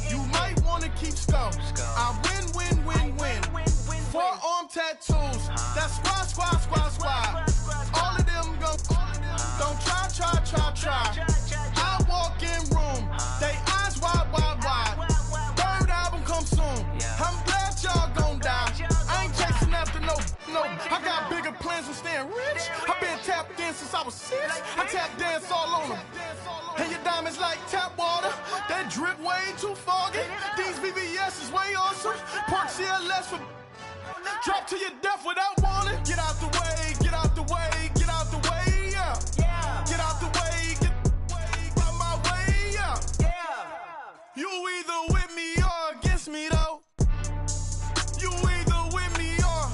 You might wanna keep scope. I win. Forearm tattoos. That's squad. All of them go. Don't try. I walk in room. They eyes wide. Third album come soon. I'm glad y'all gon' die. I ain't chasing after no. I got bigger plans than staying rich. I been tapped in since I was 6. I tap dance all on them. And your diamonds like tap water. That drip way too foggy. These VVS is way awesome. Park CLS for drop to your death without warning. Get out the way, get out the way, get out the way, yeah. Yeah, Get out the way, get out my way, yeah. yeah. You either with me or against me, though. You either with me or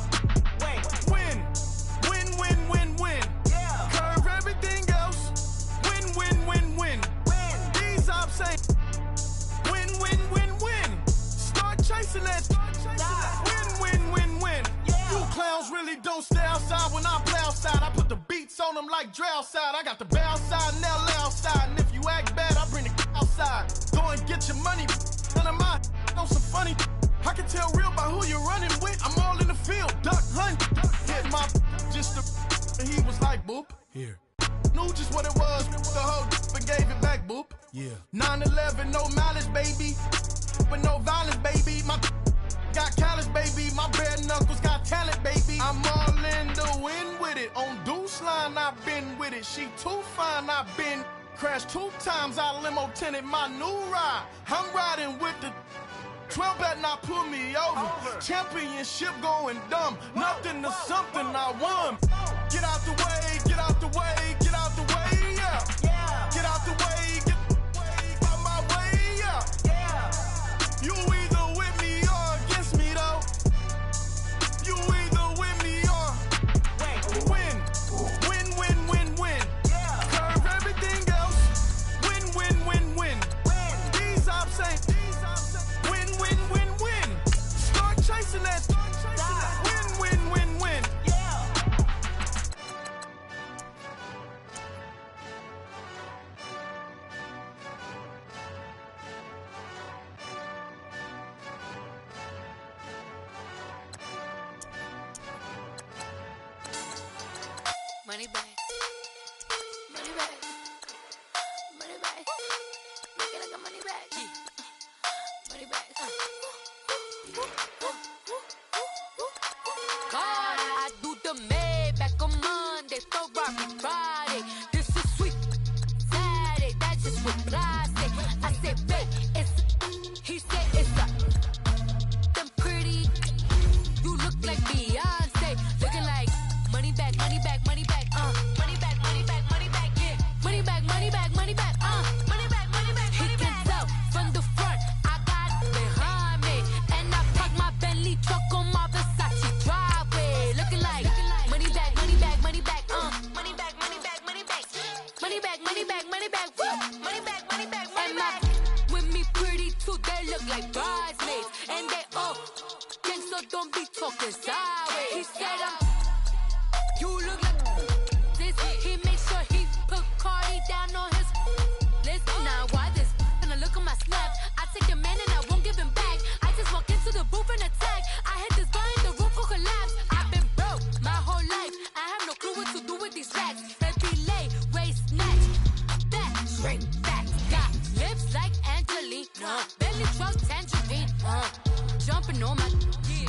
win. Win. Yeah. Curve everything else. Win. These ops ain't. Win. Start chasing that. Win. Yeah. You clowns really don't stay outside when I play outside. I put the beats on them like Dre outside. I got the bow side and LA outside. And if you act bad, I bring the outside. Go and get your money. None of my on some funny. I can tell real by who you're running with. I'm all in the field. Duck hunt. Hit my just the. And he was like, boop. Here. Knew just what it was. The whole and gave it back, boop. Yeah. 9/11, no malice, baby. But no violence, baby. My got callous, baby. My bare knuckles got talent, baby. I'm all in the wind with it. On Deuce Line, I've been with it. She too fine, I've been crashed 2 times. I limo tinted my new ride. I'm riding with the 12 better not pull me over. Championship going dumb. Nothing to something I won. Get out the way, get out the way, get out the way, yeah. Yeah. Get out the way, get out my way, yeah. Yeah. You either with me or against me, though. You either with me or win. Win. Yeah. Curve everything else. Win. These ops ain't. Win. Start chasing that. Win. Yeah. Money back. Make it like a money back. Money back. God, I do the Maybach on Monday, Ferrari Friday. This is sweet Saturday. That's just what I say. I said, babe, it's. He said it's a. Them pretty. You look like Beyonce. Looking like money back. money back, money back, money back, money back. With me pretty too, they look like bridesmaids, and they all gang, so don't be talking sideways. He said you look like this. He make sure he put Cardi down on his list. Now why this? Gonna look at my snap. I take your man and I won't give him back. I just walk into the booth and attack. I hit this guy in the roof will collapse. I've been broke my whole life. I have no clue what to do with these racks. Heavy lay, waist snatch, back, straight back. Got lips like Angelina, belly truck tangerine. Jumping on my,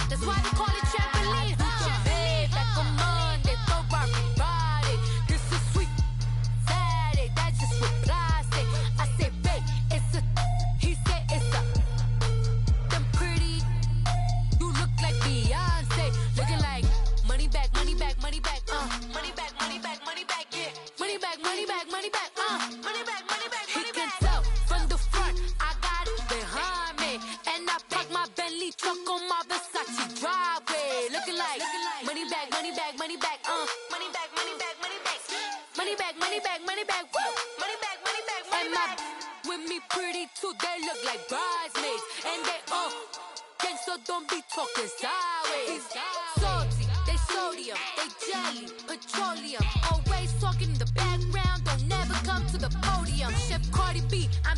that's why they call it trampoline. Babe, like a Monday for everybody. This is sweet Saturday, that's just with plastic. I say, babe, it's a, he said it's a, them pretty, you look like Beyonce. Looking like money back, money back, money back, money back, money back, money back, yeah. Money back, money back, money back, money back, money back, money back. He can tell from the front, I got it behind me. And I park my Bentley truck on my Versace driveway. Looking like money back, money back, money back, money back, money back, money back. Money back, money back, money back, woo. Money back, money back, money back. With me pretty too, they look like bridesmaids. And they all gang, so don't be talking sideways. Salty, they sodium, they jelly, petroleum. Always talking in the background, don't never come to the podium. Chef Cardi B, I'm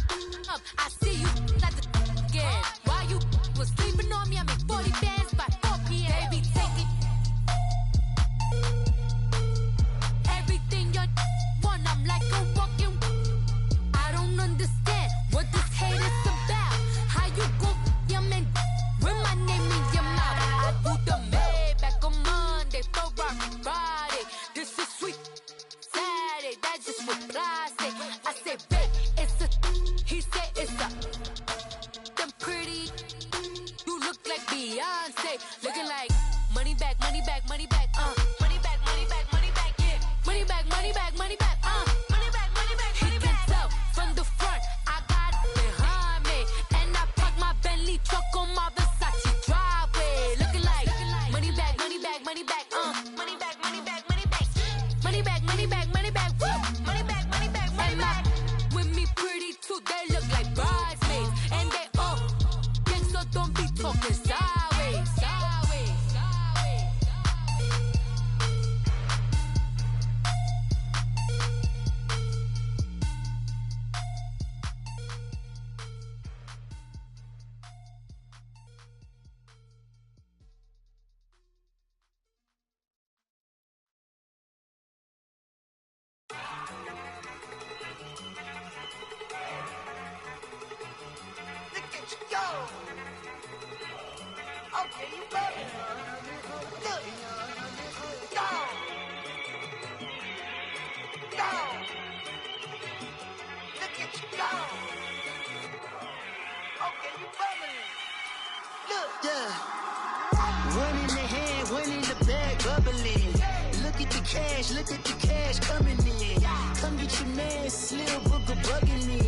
up, I see you at the again. While you was sleeping on me, I make 40 bands by 4 p.m. Baby, take it. Everything you want, I'm like a walking. I don't understand what this hate is about. How you go your man with my name in your mouth? I do the Maybach on Monday for Friday. This is sweet Saturday, that's just with plastic. I say, babe, it's a, he said it's a, them pretty, you look like Beyonce. Looking like money back, money back, money back, money back, money back, money back, yeah. Money back, money back, money back, money back, money back, money back. He can tell from the front, I got it behind me. And I park my Bentley truck on my Versace driveway. Looking like money back, money back, money back, money back, money back, money back. Money back, money back, money back, woo. Money back, money back, money back. With me pretty too, they look like bridesmaids. And they all gang, so don't be talking sideways. Sideways, sideways. Look at you go. Okay, you better. Look. Go. Go. Look at you go. Okay, you better. Look. Yeah. One in the hand, one in the bag, bubbling. Look at the cash coming in. Come get your man, Slim Booker bugging me.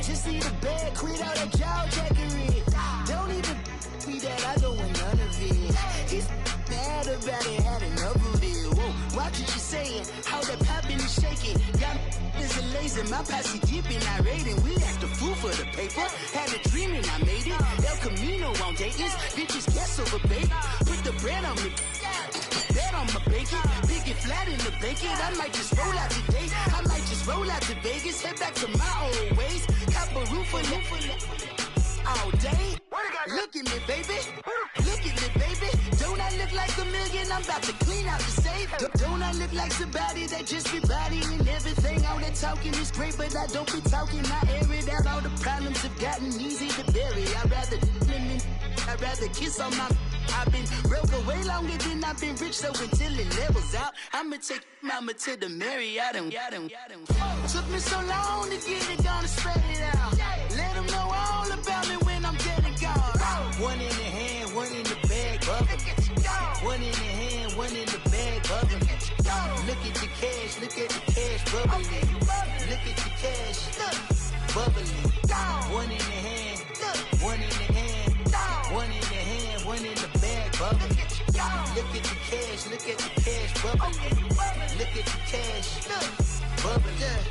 Just need a bag, quit all that jaw jackery. Don't even be that, I don't want none of it. He's mad about it, had enough of it. Whoa, watch what you saying, how that poppin' and shaking. Got is a lazy, my posse dipping, I raiding. We act a fool for the paper. Had a dream and I made it. El Camino on Dayton's, bitches guess over baby. Put the bread on me. Bet on my bacon, big and flat in the bacon. I might just roll out today. I might just roll out to Vegas, head back to my old ways. Cop a roof for all day. Look at me, baby. Look at me, baby. Don't I look like a million? I'm about to clean out the safe. Don't I look like somebody that just be bodying everything? All that talking is great, but I don't be talking. I air it out. All the problems have gotten easy to bury. I'd rather kiss on my. I've been broke way longer than I've been rich, so until it levels out, I'ma take mama to the Marriott and took me so long to get it, gonna spread it out. Let them know all about me when I'm dead and gone. One in the hand, one in the bag, bubbling. One in the hand, one in the bag, bubbling. Look at the cash, bubbling. Look at the cash, bubbling. One in the hand, one in the hand, one in the hand, one in the bag, bubbling. Look at the cash, bubbling. Look at the cash, bubbling.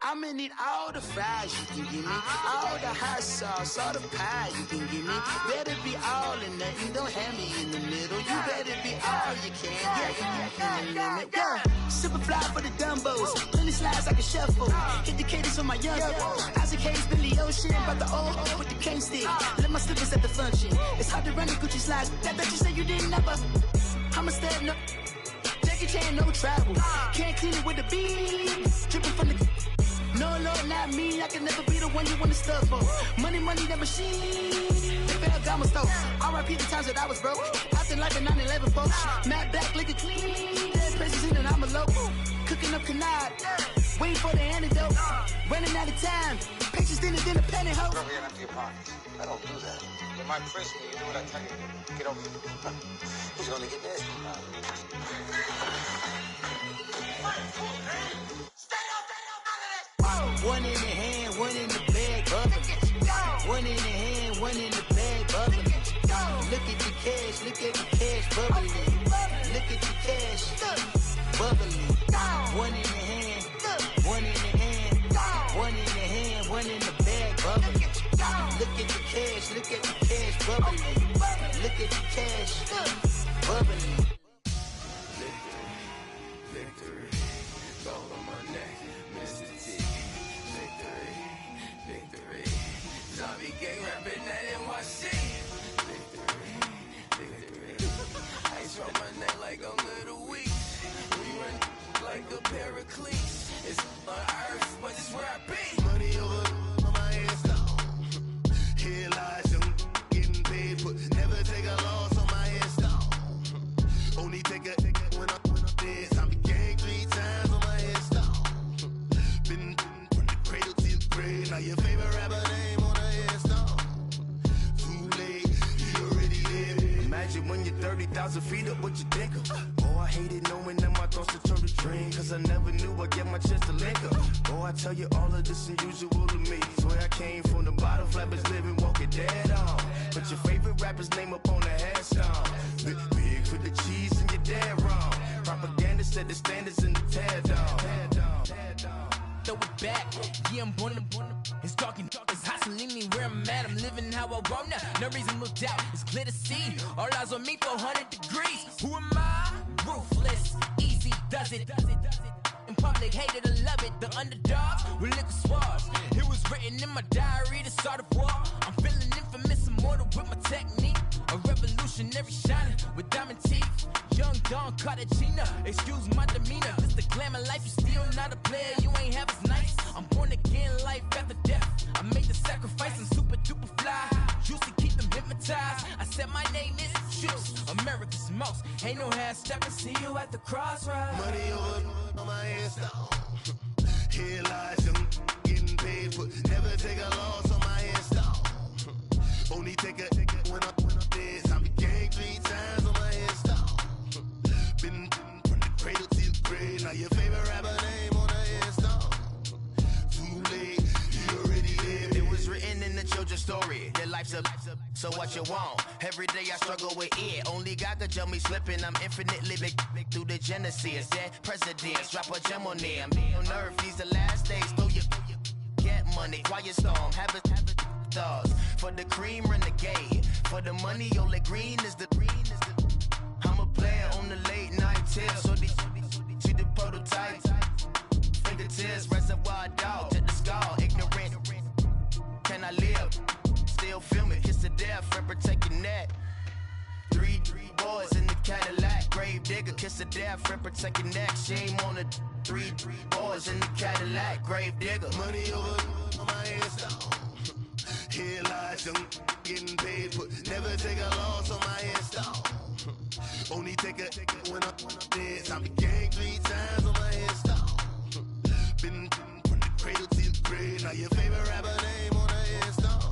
I I'ma need all the fries you can give me, all the hot sauce, all the pie you can give me. Better be all or nothing, don't have me in the middle. You better be all you can. Yeah. Super fly for the Dumbos, plenty slides like a shuffle. Hit the cadence on my young. Isaac Hayes, Billy Ocean, about the old with the cane stick. Let my slippers at the function. It's hard to run the Gucci slides. That bet you say you didn't never. I'm a stud, no. Jackie Chan, no travel. Can't clean it with the beat. Dripping from the. No, Lord, not me. I can never be the one you want to stuff for. Money, that machine. They fell down my stove. R.I.P. the times that I was broke. Acting like a 9/11 folks. Matte black, liquor clean. Dead places in and I'm a local. Cooking up canard. Waiting for the antidote. Running out of time. Patience than a penny hoe. Get over here and empty your pockets. I don't do that. You might press me. You do what I tell you. Get over here. Who's gonna get this? One in the hand, one in the bag, bubbling. One in the hand, one in the bag, bubbling. Look at the cash, bubbling. Look at the cash, bubbling. One in the hand, one in the hand, one in the hand, one in the bag, bubbling. Look at the cash, bubbling. Look at the cash, bubbling. Victory, gold on my neck, Mr. T. Victory, zombie gang rapping that NYC. Victory, ice on my neck like I'm Little Weeks. We run like a pair of cleats. It's on earth, but it's where I be. Money over on my hands down. Here lies young, getting paid, but never take a loss on my hands down. Only take a when I'm dead. Zombie gang 3 times on my hands down. Been from the cradle to the grave. Now your favorite rapper name on the hands down. Too late, you already live. Imagine when you're 30,000 feet up, what you think of? Oh, I hated knowing that my thoughts would turn to dream. Cause I never knew I'd get my chance to link up. Oh, I tell you all of this unusual to me. Swear I came from the bottom, flappers living, walking dead on. Put your favorite rapper's name up on the headstone. Big for the cheese and you're dead wrong. Propaganda set the standards in the tear down. Throw it back, yeah, I'm born to. It's dark, it's hot, so leave me where I'm at. I'm living how I want now. No reason to doubt, it's clear to see. All eyes on me, 400 degrees. Who am I? Ruthless, easy, does it. In public, hated or love it. The underdogs with liquor swabs. It was written in my diary to start a war. I'm feeling infamous, immortal with my technique. A revolutionary shining with diamond teeth. Young Don Cartagena, excuse my demeanor. This the glamour life, you still not a player, you ain't half as nice. I'm born again, life after death. I made the sacrifice and super duper fly. Used to keep them hypnotized. I said my name is Juice, America's most. Ain't no half stepping, see you at the crossroads. Money over on my hands down. Here lies young, getting paid, but never take a loss on my hands down. Only take a when I'm dead. Zombie gang 3 times on my hands down. Been from the cradle to the grave. Now your favorite rapper name on the hands down. Too late, you already lived. It was written in the children's story. Their life's a so what you want. Every day I struggle with it. Only God could tell me slipping. I'm infinitely big through the genesis. That presidents drop a gem on them. On earth, these the last days. Throw your get money. Quiet storm. Have it thoughts. For the cream, renegade. For the money, only green is the. I'm a player on the late night till. So these see the prototype. Fingertips, reservoir dog to the skull. Ignorant. Can I live? Still film it. Kiss to death. Forever take your neck. 3 boys in the Cadillac. Grave digger. Kiss to death. Forever take your neck. Shame on the 3 boys in the Cadillac. Grave digger. Money over on my hands down. Here lies young, getting paid, but never take a loss on my hands down. Only take a when I'm dead. Zombie gang 3 times on my hands down. Been from the cradle to the grave. Now your favorite rapper name on the hands down.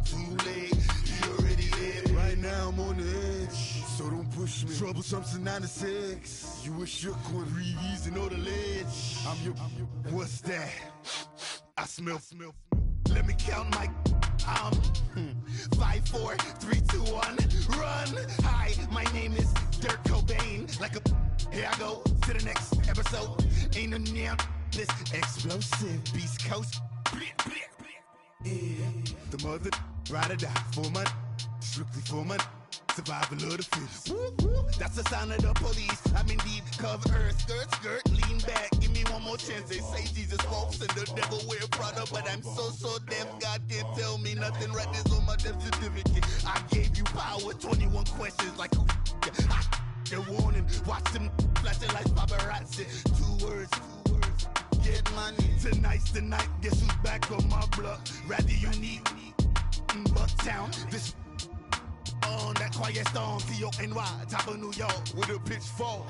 Too late, you already lived. Right now I'm on the edge, so don't push me. Troublesome to 9 to 6. You a shook one, breathe easy, know the ledge. I'm your, what's that? I smell. Let me count my. 5, 4, 3, 2, 1, run. Hi, my name is Dirk Cobain. Like a, here I go to the next episode. Ain't no damn ruthless, explosive, Beast Coast. Yeah, the mother ride or die for my, strictly for my, survival of the fittest. That's the sign of the police. I'm indeed cover earth, skirt, lean back. Give me one more chance. They say Jesus walks and the devil wear Prada, but I'm so deaf. God can't tell me nothing. Right this on my death certificate. I gave you power. 21 questions like who? The warning. Watch them flashing like paparazzi. Two words. Get money. Tonight's the night. Guess who's back on my block? Rather unique. Bucktown. This on that quiet storm. T-O-N-Y. Top of New York with a pitchfork.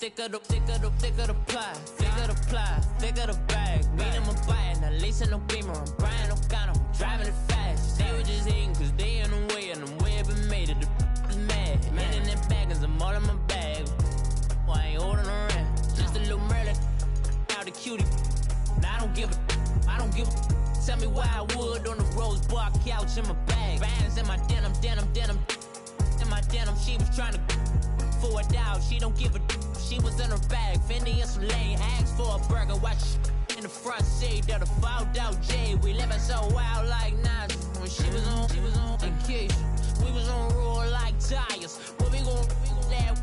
Thicker the pie, thicker the bag. Meet him a bite, now leasing no beamer. I'm Brian O'Connor, I'm driving it fast. They were just hating cause they in the way, and the way I've been made it, the is mad. Man in that bag, cause I'm all in my bag. Well, I ain't holding around, just a little Merlin, out the cutie. Now I don't give a, tell me why I would on the rose bar couch in my bag. Bands in my denim. In my denim, she was trying to for a doubt, she don't give a. She was in her bag, Fendi and some lane, asked for a burger, watch in the front seat of the fouled out J. We living so wild like Nas. When she was on vacation, we was on roll like tires. What we gon' that?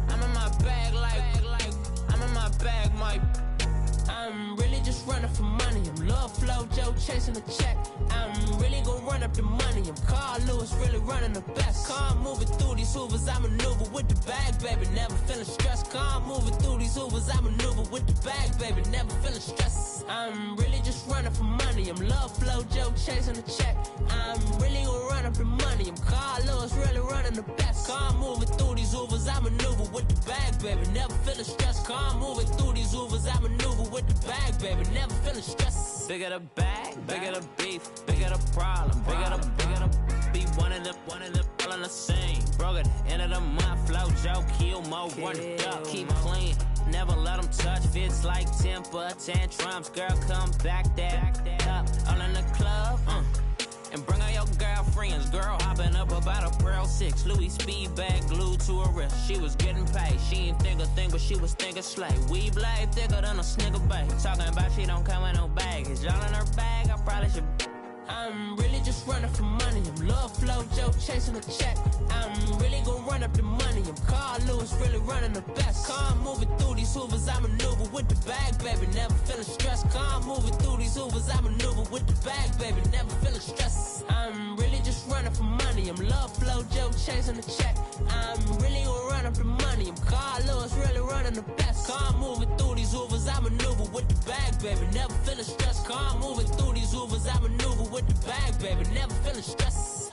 I'm in my bag like I'm in my bag, my. I'm really just running for money. I'm Love Flow Joe chasing the check. I'm really gon' run up the money. I'm Carl Lewis, really running the best. Car moving through these hoovers, I maneuver with the bag, baby. Never feeling stressed. Car moving through these hoovers, I maneuver with the bag, baby. Never feeling stressed. I'm really just running for money. I'm Love Flow Joe chasing the check. I'm really gon' run up the money. I'm Carl Lewis, really running the best. Car moving through these hoovers, I maneuver with the bag, baby. Never feeling stressed. Car moving through these hoovers, I maneuver with the bag, baby. Never feeling stressed. Bigger the bag, bigger the beef, bigger the problem, bigger the be one of them all on the same. Broke at the end of the month, Flow Joe, kill more, run it up, keep clean. Never let them touch, fits like temper tantrums. Girl, come back that up, all in the club, and bring out your girlfriends. Girl hopping up about a Pearl 6 Louis speed bag glued to her wrist. She was getting paid, she ain't think a thing, but she was thinking slay. We blade thicker than a Snicker bag. Talking about she don't come with no baggage. Y'all in her bag, I probably should. I'm really just running for money. I'm Love Flow Joe chasing a check. I'm really gon' run up the money. I'm Carl Lewis, really running the best. Car moving through these hoovers, I maneuver with the bag, baby. Never feeling stressed. Car moving through these hoovers, I maneuver with the bag, baby. Never feeling stressed. I'm really just running for money. I'm Love Flow Joe chasing a check. I'm really gon' run up the money. I'm Carl Lewis, really running the best. Car moving through these hoovers, I maneuver with the bag, baby. Never feeling stressed. Car moving through these hoovers, I maneuver with the bag, baby. Never feeling stressed.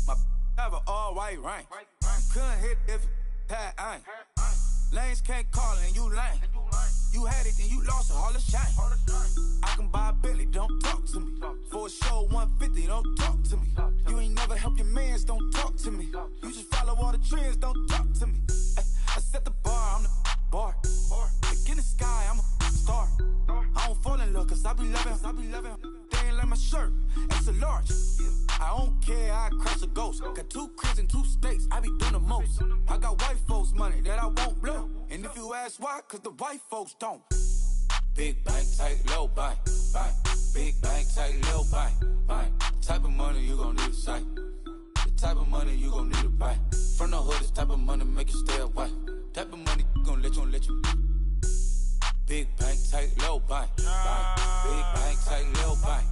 My have an all-white rank. Couldn't hit if it had ain't. Lanes can't call it and you lame. You had it and you lost it, all the shame. I can buy a Bentley, don't talk to me. For a show 150, don't talk to me. You ain't never help your mans, don't talk to me. You just follow all the trends, don't talk to me. I set the bar, I'm the bar. Like in the sky, I'm a star. I don't fall in love, cause I be loving. They ain't like my shirt, it's a large. I don't care, I cross a ghost. Got 2 cribs in 2 states, I be doing the most. I got white folks money that I won't blow. And if you ask why, cause the white folks don't. Big bank, tight, low bank. Big bank, tight, low bank. The type of money you gon' need a sight. The type of money you gon' need a buy. From the hood, this type of money make you stay away. Type of money gon' let you. Big bank, tight, low bank. Big bank, tight, low bank.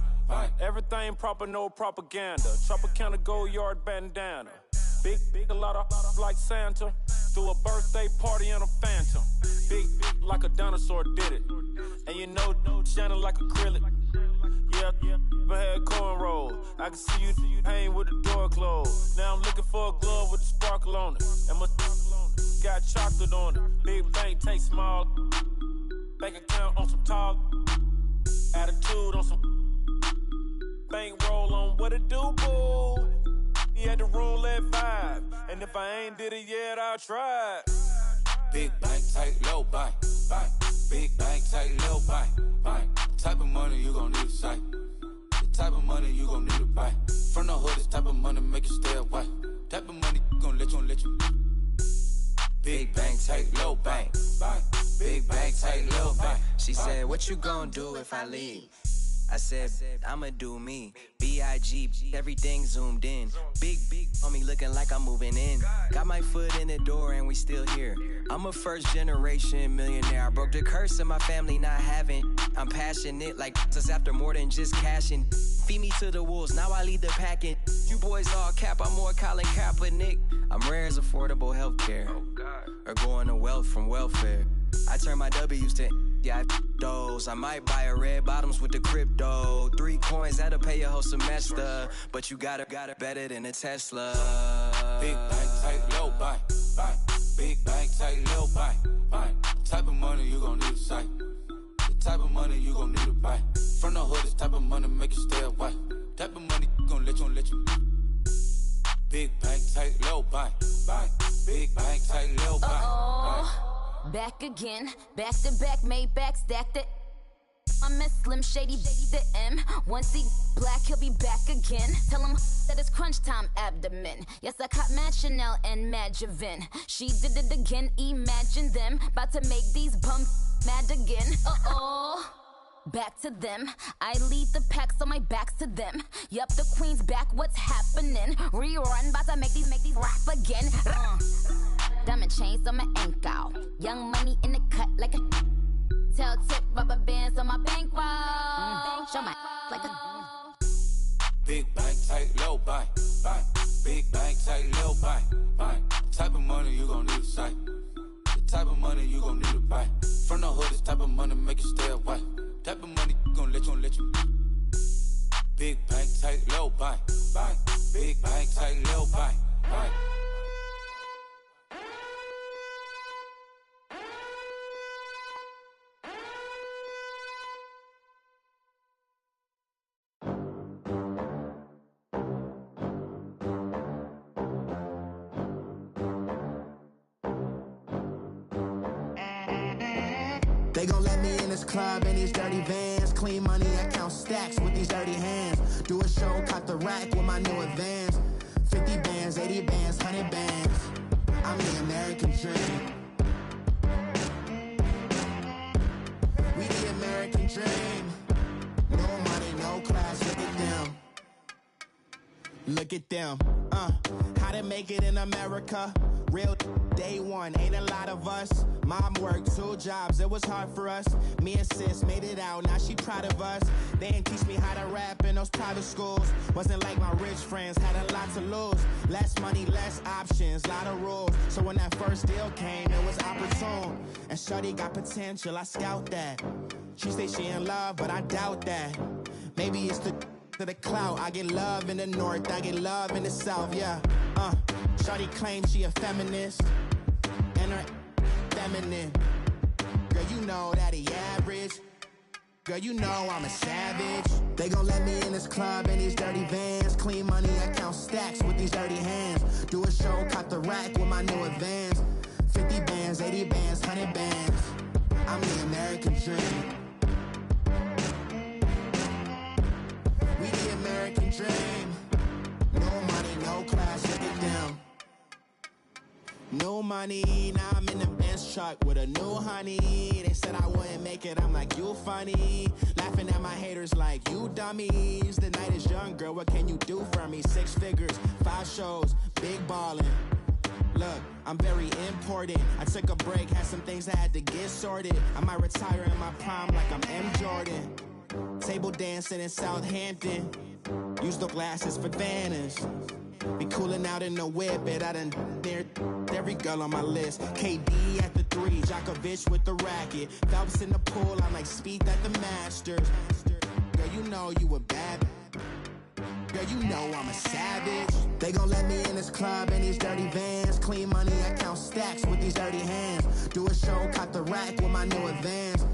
Everything proper, no propaganda. Tropicana gold yard bandana. Big, a lot of like Santa. Threw a birthday party in a phantom. Big like a dinosaur did it. And you know, shining like acrylic. Yeah, I had cornrow. I can see you hang with the door closed. Now I'm looking for a glove with a sparkle on it. And my got chocolate on it. Big bank take small. Bank account on some tall. Attitude on some. Bank roll on what it do, boo. He had the roulette vibe. And if I ain't did it yet, I'll try. Big bank, tight, low bank, bank. Big bank, tight, low bank, bank. Type of money you gon' need a sight. The type of money you gon' need to buy. From the hood, this type of money make you stay away. Type of money gon' let you. Big bank, tight, low bank, bank. Big bank, tight, low bank. She said, what you gon' do if I leave? I said, I'ma do me. B.I.G. Everything zoomed in. Big on me looking like I'm moving in. Got my foot in the door and we still here. I'm a first generation millionaire. I broke the curse of my family not having. I'm passionate like us after more than just cashing. Feed me to the wolves, now I lead the packing. You boys all cap, I'm more Colin Kaepernick. I'm rare as affordable healthcare. Or going to wealth from welfare. I turn my W's to those. I might buy a red bottoms with the crypto. 3 coins, that'll pay your whole semester. But you got it better than a Tesla. Big bank, tight, low bank, bank. Big bank, tight, low bank, bank. Type of money you gon' need a sight. The type of money you gon' need to buy. From the hood, this type of money make you stay away. Type of money gon' let you. Big bank, tight, low bank, bank. Big bank, tight, low bank, bank. Back again, back to back, made back, stacked it. I'm a Slim Shady, the M. Once he black, he'll be back again. Tell him that it's crunch time abdomen. Yes, I caught Mad Chanel and Mad Javin. She did it again, imagine them. About to make these bums mad again. Back to them. I lead the pack, so my back's to them. Yup, the queen's back, what's happening? Rerun, about to make these rap again. Diamond chains on my ankle. Young money in the cut like a tail tip, rubber bands on my bankroll. Show my like a Big bank, tight, low bank, bank. Big bank, tight, low bank, bank. Type of money you gon' need a sight. The type of money you gon' need to buy. From the hood, this type of money make you stay away. Type of money gon' let you. Big bank, tight, low bank, bank. Big bank, tight, low bank, bank. They gon' let me in this club in these dirty vans. Clean money, I count stacks with these dirty hands. Do a show, caught the rack with my new advance. 50 bands, 80 bands, 100 bands. I'm the American dream. We the American dream. No money, no class, look at them. Look at them, how to make it in America. Real day one, ain't a lot of us. Mom worked 2 jobs, it was hard for us. Me and sis made it out, now she proud of us. They didn't teach me how to rap in those private schools. Wasn't like my rich friends, had a lot to lose. Less money, less options, lot of rules. So when that first deal came, it was opportune. And shorty got potential, I scout that. She say she in love, but I doubt that. Maybe it's to the clout. I get love in the north, I get love in the south, yeah. Shorty claims she a feminist, and her feminine. Girl, you know that he average. Girl, you know I'm a savage. They gon' let me in this club in these dirty vans. Clean money, I count stacks with these dirty hands. Do a show, caught the rack with my new advance. 50 bands, 80 bands, 100 bands. I'm the American dream. We the American dream. No money, no class, look at them. No money, now I'm in the Benz truck with a new honey. They said I wouldn't make it, I'm like, you funny. Laughing at my haters like, you dummies. The night is young, girl, what can you do for me? 6 figures, 5 shows, big ballin'. Look, I'm very important. I took a break, had some things I had to get sorted. I might retire in my prime like I'm M. Jordan. Table dancing in Southampton. Use the glasses for banners. Be cooling out in the whip, but I done dared every girl on my list. KD at the 3, Djokovic with the racket. Phelps in the pool, I'm like Speed at the Masters. Girl, Girl, you know you a bad. Girl, you know I'm a savage. They gon' let me in this club in these dirty vans. Clean money, I count stacks with these dirty hands. Do a show, cop the rack with my new advance.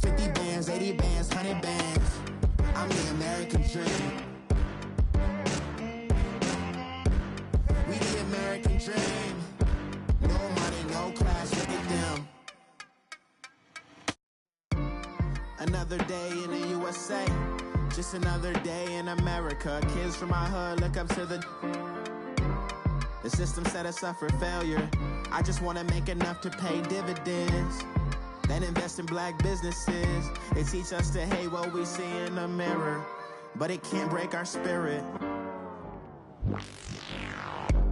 50 bands, 80 bands, 100 bands. I'm the American dream. We the American dream. No money, no class, look at them. Another day in the USA. Just another day in America. Kids from my hood look up to the system set us up for failure. I just wanna make enough to pay dividends, then invest in black businesses. They teach us to hate what we see in the mirror, but it can't break our spirit.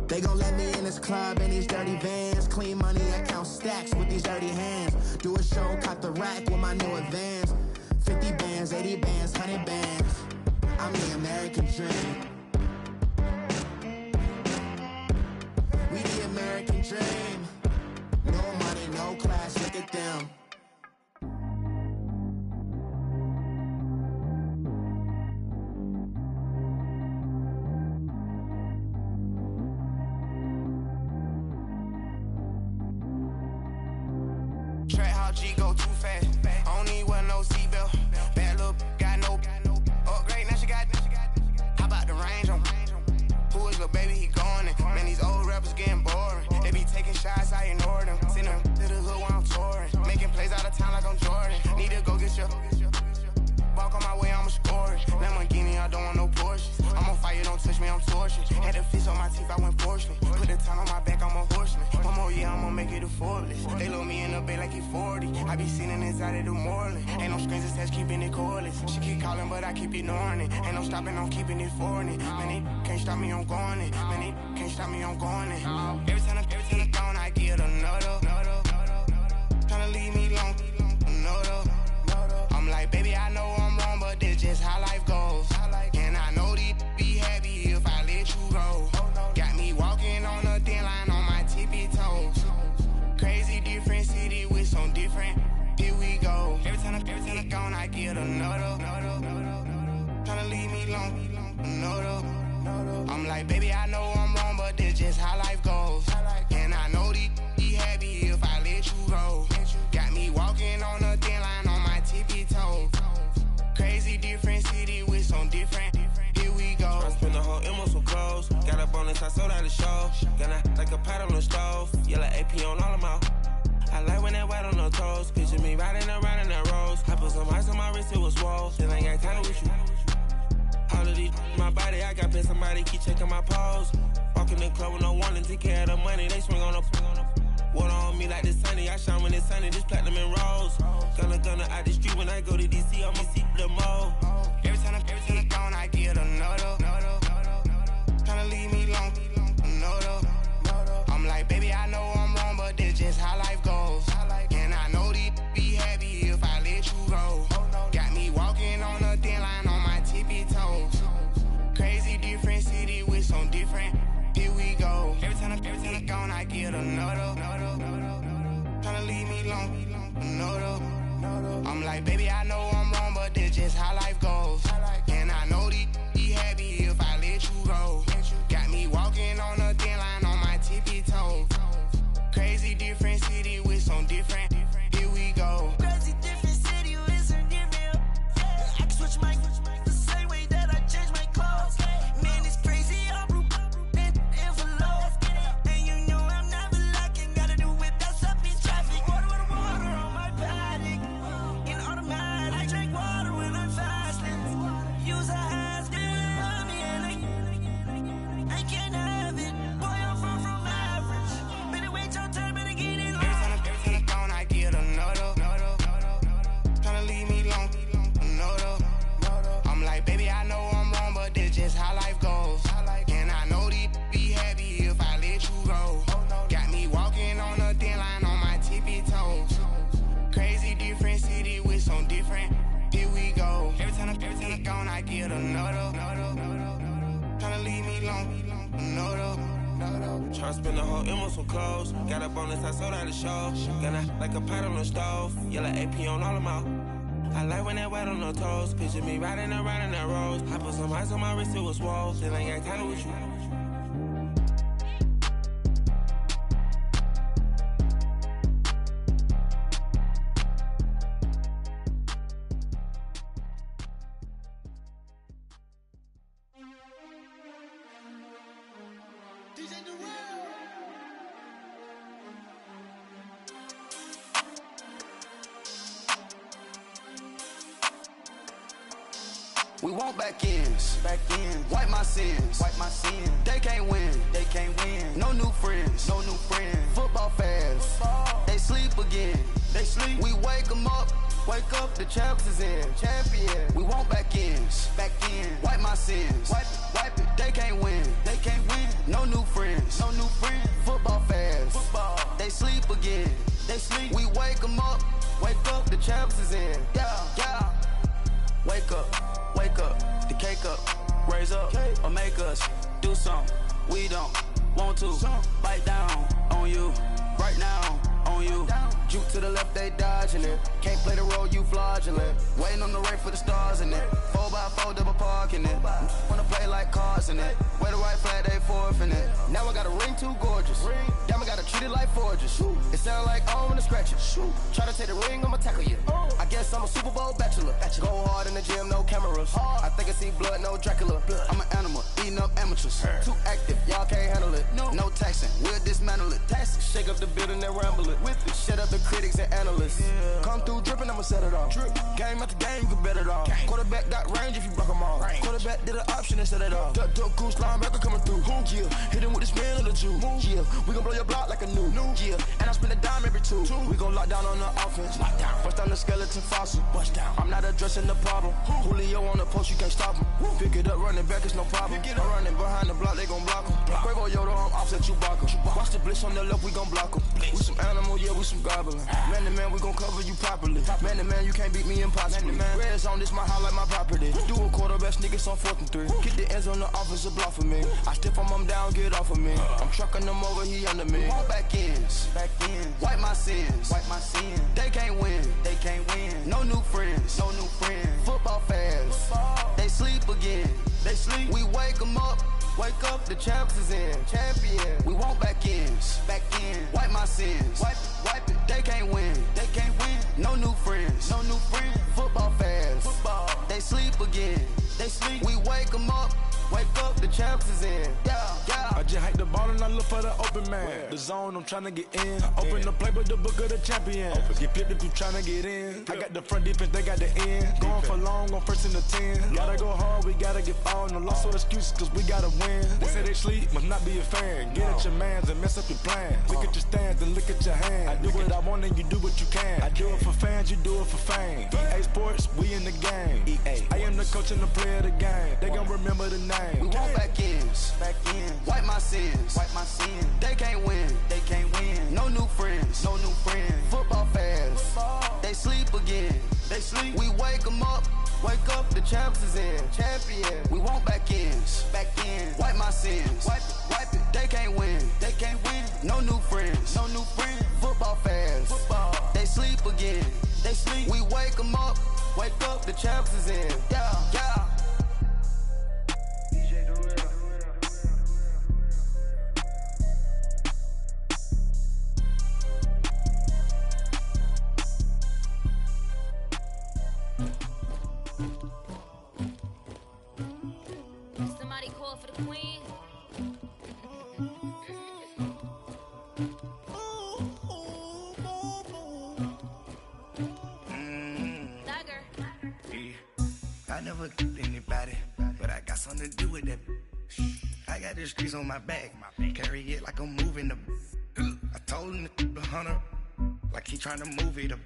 They gon' let me in this club in these dirty vans. Clean money, I count stacks with these dirty hands. Do a show, cop the rack with my new advance. 50 bands, 80 bands, 100 bands. I'm the American dream. We the American dream. No money, no class, look at them. Track how G go too fast. I don't need wear no seatbelt. Bad little got no upgrade. Now she got. How about the range on? Who is little baby? He gone. Man, these old rappers getting boring. They be taking shots, I ignore them. Send them to the hood while I'm touring. Making plays out of town like I'm Jordan. Need to go get your. Walk on my way, I'ma score it. Lamborghini, I don't want no Porsches. I'm on fire, don't touch me, I'm tortured. Had the fish on my teeth, I went porcelain. Put the time on my back, I'm a horseman. One more year, I'ma make it a Forbes. They load me in the bay like he 40. I be seen inside of the Moreland. Ain't no strings attached, keeping it cordless. She keep calling, but I keep ignoring it. Ain't no stopping, I'm keeping it foreign it. Man, they can't stop me, I'm going it. Man, they can't stop me, I'm going it. Every time I gone, I get another. Tryna leave me long, another. I'm like, baby, I know I'm wrong, but this just how life goes. And I know these be happy if I let you go. Got me walking on a thin line on my tippy toes. Crazy different city with some different. Here we go. Every time I gone, I get another. Tryna leave me long, another. I'm like, baby, I know I'm wrong, but this just how life goes. And I know these be happy if I let you go. Got me walking on a thin line on my tippy toes. Crazy different city with some different. Here we go. I spent the whole M on some clothes. Got a bonus, I sold out the show. Got like a pot on the stove. Yellow AP on all of my. I like when that white on the toes. Picture me riding around in that rose. I put some ice on my wrist, it was swole. Then I got time with you. All of these, my body, I got pay somebody keep checking my pose. Walk in the club with no warning, take care of the money. They swing on the. Water on me like the sunny, I shine when it's sunny, just platinum and rose. Gonna out the street when I go to DC, I'ma see the mall. Every time I gone, I get another. Tryna leave me long, another. I'm like, baby, I know I'm wrong, but this just how life goes. And I know these be happy if I let you go. Got me walking on a thin line on my tippy toes. Crazy different city with some different. Here we go. Every time I gone, I get another. Tryna leave me long, another. I'm like, baby, I know I'm wrong, but this just how life goes. And I know these be happy if I let you go. Got me walking on a thin line on my tippy toes. Crazy different city with some different. Here we go. Crazy different city with some different. I can switch my the same way that I change my clothes. Man, it's crazy. I'm envelope. And you know I'm never lacking. Gotta do it, that's up in traffic. Water on my paddock. In automatic. I drink water when I'm fasting. Use a ass, girl, me and I can't have it. Boy, I'm far from average. Better wait your turn, better get it. Every time I gone, I get another. Tryna leave me long, another. I'm like, baby, I know I'm wrong, but this just how life goes. And I know these be happy if I let you go. Got me walking on a thin line on my tippy toes. Crazy different city with some different. Here we go. Every time I gone, I get another. Tryna leave me long, another. Tryna spend the whole M on some clothes. Got a bonus, I sold out the show. Got like a pot on the stove. Yellow AP on all of my. I like when that wet on the toes. Picture me riding around in that rose. I put some ice on my wrist, it was swole. Still ain't got time with you. We want back ends, wipe my sins, They can't win, No new friends, Football fans, they sleep again, We wake them up, the champs is in, champion. We want back ends, wipe my sins, wipe it. They can't win, No new friends, Football fans, they sleep again, We wake them up, the champs is in, yeah. Wake up, the cake up, raise up, or make us do something we don't want to. Bite down on you, right now on you. Juke to the left, they dodging it. Can't play the role, you fraudulent. Waiting on the rain for the stars in it. 4x4 double parking it. Wanna play like cars in it. Wear the right flag, they forfeiting it. Now I got a ring too gorgeous. Damn, I gotta treat it like forges. It sound like I'm gonna scratch it. Try to take the ring, I'ma tackle you. I guess I'm a Super Bowl bachelor. Go hard in the gym, no cameras. I think I see blood, no Dracula. I'm an animal, eating up amateurs. Too active, y'all can't handle it. No taxing, we'll dismantle it. Shake up the building and ramble it. Shut up the critics and analysts. Come through dripping, I'ma set it off. Game after game, you can bet it off. Quarterback got range if you block them all. Quarterback did an option and set it off. Duck goose linebacker coming through. Yeah, hit him with the spin of the Jew. Yeah, we gon' blow your block like a new. Yeah, and I spend a dime every two. We gon' lock down on the offense. Bust down the skeleton fossil. I'm not addressing the problem. Julio on the post, you can't stop him. Pick it up, running back, it's no problem. I'm running behind the block, they gon' block him. Quavo Yoda, I'm offset Chewbacca. Watch the blitz on the left, we gon' block him. We some animal, yeah, we some goblin. Man to man, we gon' cover you properly. Man to man, you can't beat me impossibly. Red zone, this my highlight, my property. Do a quarterback, niggas on 4th and 3. Get the ends on the offensive block for me. I step on them down, get off of me. I'm trucking them over, he under me. Want back ends, wipe my sins, They can't win, No new friends, Football fans, they sleep again, We wake them up, the champs is in, champion. We want back ends, wipe my sins, wipe it. They can't win, No new friends, Football fans, they sleep again, We wake them up, the champs is in, yeah. I just hike the ball and I look for the open man. The zone, I'm tryna get in. Open the play, but the book of the champion. Get flipped if you tryna get in. I got the front defense, they got the end. Going for long, on 1st and the 10. Gotta go hard, we gotta get all. No loss or excuses, cause we gotta win. They say they sleep, must not be a fan. Get at your mans and mess up your plans. Look at your stands and look at your hands. I do what I want and you do what you can. I do it for fans, you do it for fame. EA Sports, we in the game. I am the coach and the player of the game. They gon' remember the name. We want back ends, wipe my sins, They can't win, No new friends, Football fans, they sleep again, We wake them up, the champs is in, champion. We want back ends, wipe my sins, wipe it. They can't win, No new friends, Football fans, they sleep again, We wake them up, the champs is in, yeah. Somebody call for the queen. I never killed anybody, but I got something to do with that. I got the streets on my back, carry it like I'm moving the. I told him to the hunter, like he trying to move it up.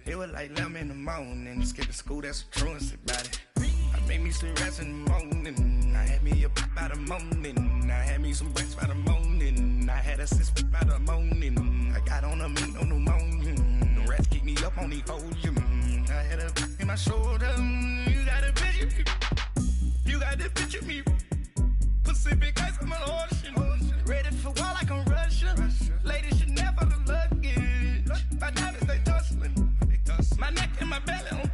It was like 11 in the morning, skipping school, that's a truancy about it. I made me some rest in the morning, I had me a by the morning, I had me some breakfast by the morning, I had a six by the morning, I got on a meat on the morning, the rats keep me up on the ocean, I had a in my shoulder, you got a picture, you got the picture me, Pacific ice on my ocean, ready for war like I'm Russian, ladies should never the luggage, my diamonds they tussling, my neck and my belly on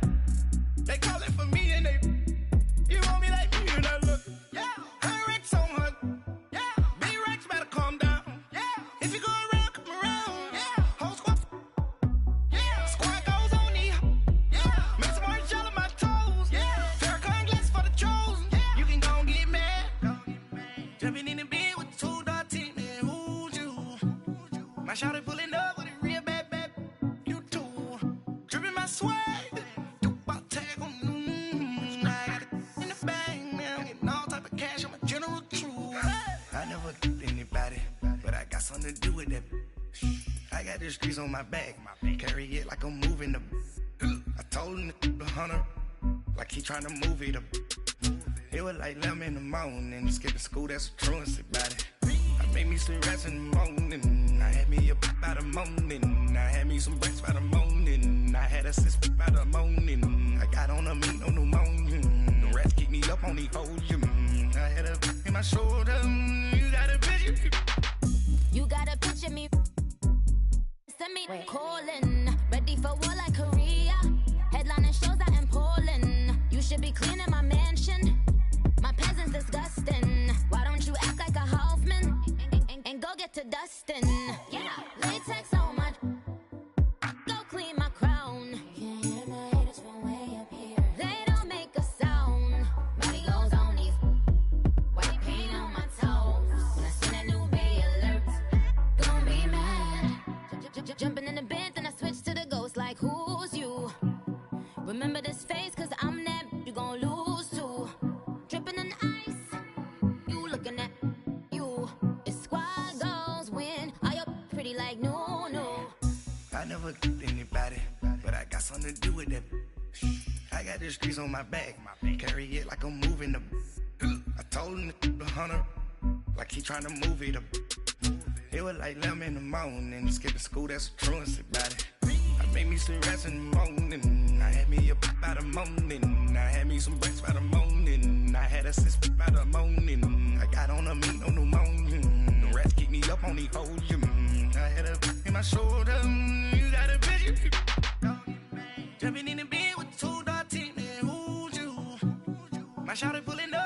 bed with 2 dark teeth, man, who's you? My shawty pulling up with a real bad, you too. Dripping my swag, about tag on, I got it in the bag, man, I'm getting all type of cash, I'm a general true. I never did anybody, but I got something to do with that. I got the streets on my back, carry it like I'm moving the. I told him the hunter, like he trying to move it up. It was like 11 in the morning, skipping school, that's a truancy about it. I made me some rest in the morning, I had me up by the morning, I had me some breaks by the morning, I had a sis by the morning, I got on a meat, no pneumonia, the rats keep me up on the podium, I had a in my shoulder, you got a picture. You got a picture me, send me calling, ready for war like Korea, headlining shows out in Poland, you should be cleaning my mansion. My peasant's disgusting. Why don't you act like a Hoffman and go get to dustin'? Yeah, latex on my. Go clean my crown. Can't hear my haters from way up here. They don't make a sound. Money goes on these. White paint on my toes. When I send a new bay alert, gonna be mad. Jumping in the bed, then I switch to the ghost like who's you? Remember this face, cause I'm that you gon' lose too. Dripping in ice, you looking at you. It's squad goals win. Are you pretty like no? I never did anybody, but I got something to do with that. I got the streets on my back, carry it like I'm moving the. I told him the hunter, like he trying to move it up. It was like 11 in the morning, skipping school, that's a truancy about it. I made me some rest in the morning, I had me up by the morning, I had me some breaks by the morning, I had a sis by the morning, I got on a meat, no pneumonia, the rats keep me up on the podium, I had a in my shoulder, you got a picture. Jumping in the bed with 2 dark teeth, man, who's you? My shawty pulling up.